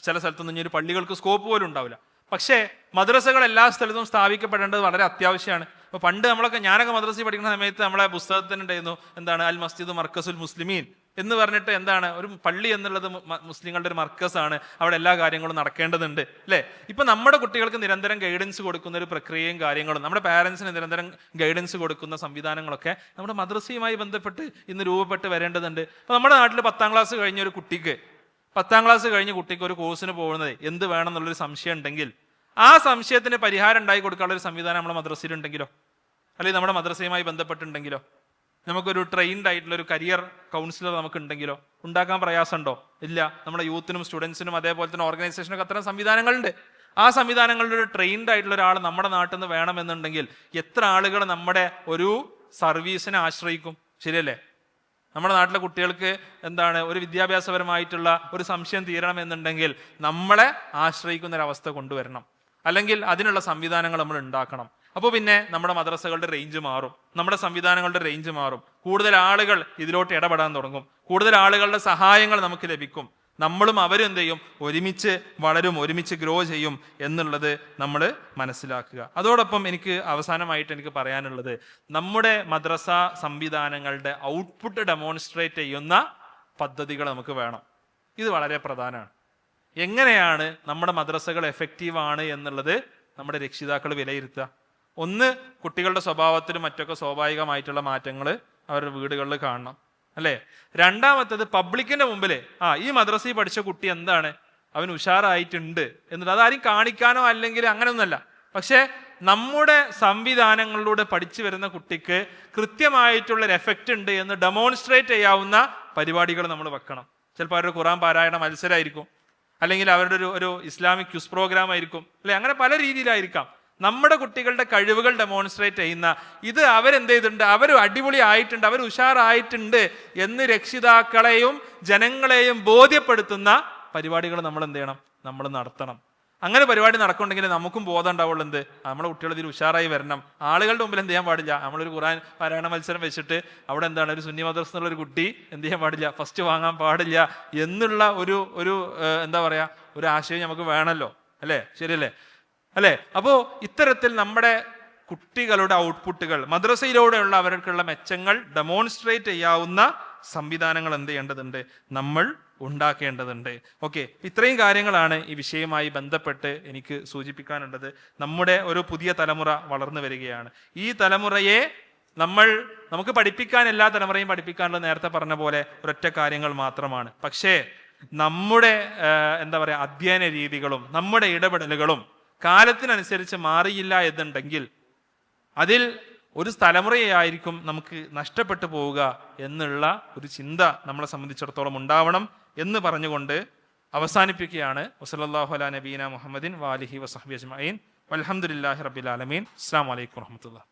ചില സ്ഥലത്തൊന്നും ഇനി ഒരു പള്ളികൾക്ക് സ്കോപ്പ് പോലും ഉണ്ടാവില്ല. പക്ഷേ മദ്രസകൾ എല്ലാ സ്ഥലത്തും സ്ഥാപിക്കപ്പെടേണ്ടത് വളരെ അത്യാവശ്യമാണ്. അപ്പോൾ പണ്ട് ഞാനൊക്കെ മദ്രസയിൽ പഠിക്കുന്ന സമയത്ത് നമ്മളെ പുസ്തകത്തിനുണ്ടായിരുന്നു എന്താണ് അൽ മസ്ജിദ് മർക്കസുൽ മുസ്ലിമീൻ എന്ന് പറഞ്ഞിട്ട്, എന്താണ് ഒരു പള്ളി എന്നുള്ളത് മുസ്ലിങ്ങളുടെ ഒരു മർക്കസാണ്, അവിടെ എല്ലാ കാര്യങ്ങളും നടക്കേണ്ടതുണ്ട്, അല്ലേ? ഇപ്പം നമ്മുടെ കുട്ടികൾക്ക് നിരന്തരം ഗൈഡൻസ് കൊടുക്കുന്ന ഒരു പ്രക്രിയയും കാര്യങ്ങളും, നമ്മുടെ പാരൻസിന് നിരന്തരം ഗൈഡൻസ് കൊടുക്കുന്ന സംവിധാനങ്ങളൊക്കെ നമ്മുടെ മദ്രസയുമായി ബന്ധപ്പെട്ട് ഇന്ന് രൂപപ്പെട്ട് വരേണ്ടതുണ്ട്. അപ്പോൾ നമ്മുടെ നാട്ടിൽ 10ാം ക്ലാസ് കഴിഞ്ഞ ഒരു കുട്ടിക്ക്, 10ാം ക്ലാസ് കഴിഞ്ഞ കുട്ടിക്ക് ഒരു കോഴ്സിന് പോകുന്നത് എന്ത് വേണം എന്നുള്ളൊരു സംശയം ഉണ്ടെങ്കിൽ ആ സംശയത്തിന് പരിഹാരം ഉണ്ടായി കൊടുക്കാനുള്ള ഒരു സംവിധാനം നമ്മുടെ മദ്രസയിലുണ്ടെങ്കിലോ, അല്ലെങ്കിൽ നമ്മുടെ മദ്രസയുമായി ബന്ധപ്പെട്ടുണ്ടെങ്കിലോ, നമുക്കൊരു ട്രെയിൻഡ് ആയിട്ടുള്ള ഒരു കരിയർ കൗൺസിലർ നമുക്ക് ഉണ്ടെങ്കിലോ ഉണ്ടാക്കാൻ പ്രയാസമുണ്ടോ? ഇല്ല. നമ്മുടെ യൂത്തിനും സ്റ്റുഡൻസിനും അതേപോലെ തന്നെ ഓർഗനൈസേഷനൊക്കെ അത്തരം സംവിധാനങ്ങളുണ്ട്. ആ സംവിധാനങ്ങളുടെ ഒരു ട്രെയിൻഡ് ആയിട്ടുള്ള ഒരാൾ നമ്മുടെ നാട്ടിൽ നിന്ന് വേണമെന്നുണ്ടെങ്കിൽ എത്ര ആളുകൾ നമ്മുടെ ഒരു സർവീസിനെ ആശ്രയിക്കും? ശരിയല്ലേ? നമ്മുടെ നാട്ടിലെ കുട്ടികൾക്ക് എന്താണ് ഒരു വിദ്യാഭ്യാസപരമായിട്ടുള്ള ഒരു സംശയം തീരണം എന്നുണ്ടെങ്കിൽ നമ്മളെ ആശ്രയിക്കുന്ന ഒരു അവസ്ഥ കൊണ്ടുവരണം, അല്ലെങ്കിൽ അതിനുള്ള സംവിധാനങ്ങൾ നമ്മൾ ഉണ്ടാക്കണം. അപ്പോൾ പിന്നെ നമ്മുടെ മദ്രസകളുടെ റേഞ്ച് മാറും, നമ്മുടെ സംവിധാനങ്ങളുടെ റേഞ്ച് മാറും, കൂടുതൽ ആളുകൾ ഇതിലോട്ട് ഇടപെടാൻ തുടങ്ങും, കൂടുതൽ ആളുകളുടെ സഹായങ്ങൾ നമുക്ക് ലഭിക്കും, നമ്മളും അവരും എന്ത് ചെയ്യും? ഒരുമിച്ച് വളരും, ഒരുമിച്ച് ഗ്രോ ചെയ്യും എന്നുള്ളത് നമ്മൾ മനസ്സിലാക്കുക. അതോടൊപ്പം എനിക്ക് അവസാനമായിട്ട് എനിക്ക് പറയാനുള്ളത്, നമ്മുടെ മദ്രസ സംവിധാനങ്ങളുടെ ഔട്ട്പുട്ട് ഡെമോൺസ്ട്രേറ്റ് ചെയ്യുന്ന പദ്ധതികൾ നമുക്ക് വേണം. ഇത് വളരെ പ്രധാനമാണ്. എങ്ങനെയാണ് നമ്മുടെ മദ്രസകൾ എഫക്റ്റീവ് ആണ് എന്നുള്ളത് നമ്മുടെ രക്ഷിതാക്കൾ വിലയിരുത്തുക. ഒന്ന്, കുട്ടികളുടെ സ്വഭാവത്തിലും മറ്റൊക്കെ സ്വാഭാവികമായിട്ടുള്ള മാറ്റങ്ങൾ അവരുടെ വീടുകളിൽ കാണണം, അല്ലേ? രണ്ടാമത്തത്, പബ്ലിക്കിന്റെ മുമ്പിൽ ഈ മദ്രസയിൽ പഠിച്ച കുട്ടി എന്താണ്, അവൻ ഉഷാറായിട്ടുണ്ട് എന്നുള്ളത് അതാരും കാണിക്കാനോ അല്ലെങ്കിൽ അങ്ങനെയൊന്നുമല്ല. പക്ഷെ നമ്മുടെ സംവിധാനങ്ങളിലൂടെ പഠിച്ചു വരുന്ന കുട്ടിക്ക് കൃത്യമായിട്ടുള്ളൊരു എഫക്റ്റ് ഉണ്ട് എന്ന് ഡെമോൺസ്ട്രേറ്റ് ചെയ്യാവുന്ന പരിപാടികൾ നമ്മൾ വെക്കണം. ചിലപ്പോൾ അവരുടെ ഖുർആൻ പാരായണ മത്സരമായിരിക്കും, അല്ലെങ്കിൽ അവരുടെ ഒരു ഇസ്ലാമിക് ക്യൂസ് പ്രോഗ്രാം ആയിരിക്കും, അല്ലെ? അങ്ങനെ പല രീതിയിലായിരിക്കാം. നമ്മുടെ കുട്ടികളുടെ കഴിവുകൾ ഡെമോൺസ്ട്രേറ്റ് ചെയ്യുന്ന ഇത് അവരെന്ത് ചെയ്തിട്ടുണ്ട്, അവർ അടിപൊളി ആയിട്ടുണ്ട്, അവർ ഉഷാറായിട്ടുണ്ട് എന്ന് രക്ഷിതാക്കളെയും ജനങ്ങളെയും ബോധ്യപ്പെടുത്തുന്ന പരിപാടികൾ നമ്മൾ എന്ത് ചെയ്യണം? നമ്മൾ നടത്തണം. അങ്ങനെ പരിപാടി നടക്കുന്നുണ്ടെങ്കിൽ നമുക്കും ബോധം ഉണ്ടാവുള്ളൂ, എന്ത് നമ്മുടെ കുട്ടികൾ ഇതിൽ ഉഷാറായി വരണം. ആളുകളുടെ മുമ്പിൽ എന്ത് ചെയ്യാൻ പാടില്ല, നമ്മളൊരു ഖുർആൻ പാരായണ മത്സരം വെച്ചിട്ട് അവിടെ എന്താണ് ഒരു സുന്നി മദ്രസ എന്നുള്ള ഒരു കുട്ടി എന്ത് ചെയ്യാൻ പാടില്ല, ഫസ്റ്റ് വാങ്ങാൻ പാടില്ല എന്നുള്ള ഒരു എന്താ പറയാ, ഒരു ആശയം നമുക്ക് വേണമല്ലോ, അല്ലേ? ശരിയല്ലേ? അല്ലേ? അപ്പോൾ ഇത്തരത്തിൽ നമ്മുടെ കുട്ടികളുടെ ഔട്ട്പുട്ടുകൾ, മദ്രസയിലൂടെയുള്ള അവർക്കുള്ള മെച്ചങ്ങൾ ഡെമോൺസ്ട്രേറ്റ് ചെയ്യാവുന്ന സംവിധാനങ്ങൾ എന്ത് ചെയ്യേണ്ടതുണ്ട്, നമ്മൾ ഉണ്ടാക്കേണ്ടതുണ്ട്. ഓക്കെ, ഇത്രയും കാര്യങ്ങളാണ് ഈ വിഷയവുമായി ബന്ധപ്പെട്ട് എനിക്ക് സൂചിപ്പിക്കാനുള്ളത്. നമ്മുടെ ഒരു പുതിയ തലമുറ വളർന്നു വരികയാണ്. ഈ തലമുറയെ നമുക്ക് പഠിപ്പിക്കാൻ, എല്ലാ തലമുറയും പഠിപ്പിക്കാനുള്ളത് നേരത്തെ പറഞ്ഞ പോലെ ഒരൊറ്റ കാര്യങ്ങൾ മാത്രമാണ്. പക്ഷേ നമ്മുടെ എന്താ പറയുക, അധ്യയന രീതികളും നമ്മുടെ ഇടപെടലുകളും കാലത്തിനനുസരിച്ച് മാറിയില്ല എന്നുണ്ടെങ്കിൽ അതിൽ ഒരു തലമുറയായിരിക്കും നമുക്ക് നഷ്ടപ്പെട്ടു പോവുക എന്നുള്ള ഒരു ചിന്ത നമ്മളെ സംബന്ധിച്ചിടത്തോളം ഉണ്ടാവണം എന്ന് പറഞ്ഞുകൊണ്ട് അവസാനിപ്പിക്കുകയാണ്. വസല്ലല്ലാഹു അലാ നബീന മുഹമ്മദിൻ വാലിഹി വസഹ്ബിഹി അജ്മഈൻ വൽഹംദുലില്ലാഹി റബ്ബിൽ ആലമീൻ. അസ്സലാമു അലൈക്കും വറഹ്മത്തുള്ളാഹി.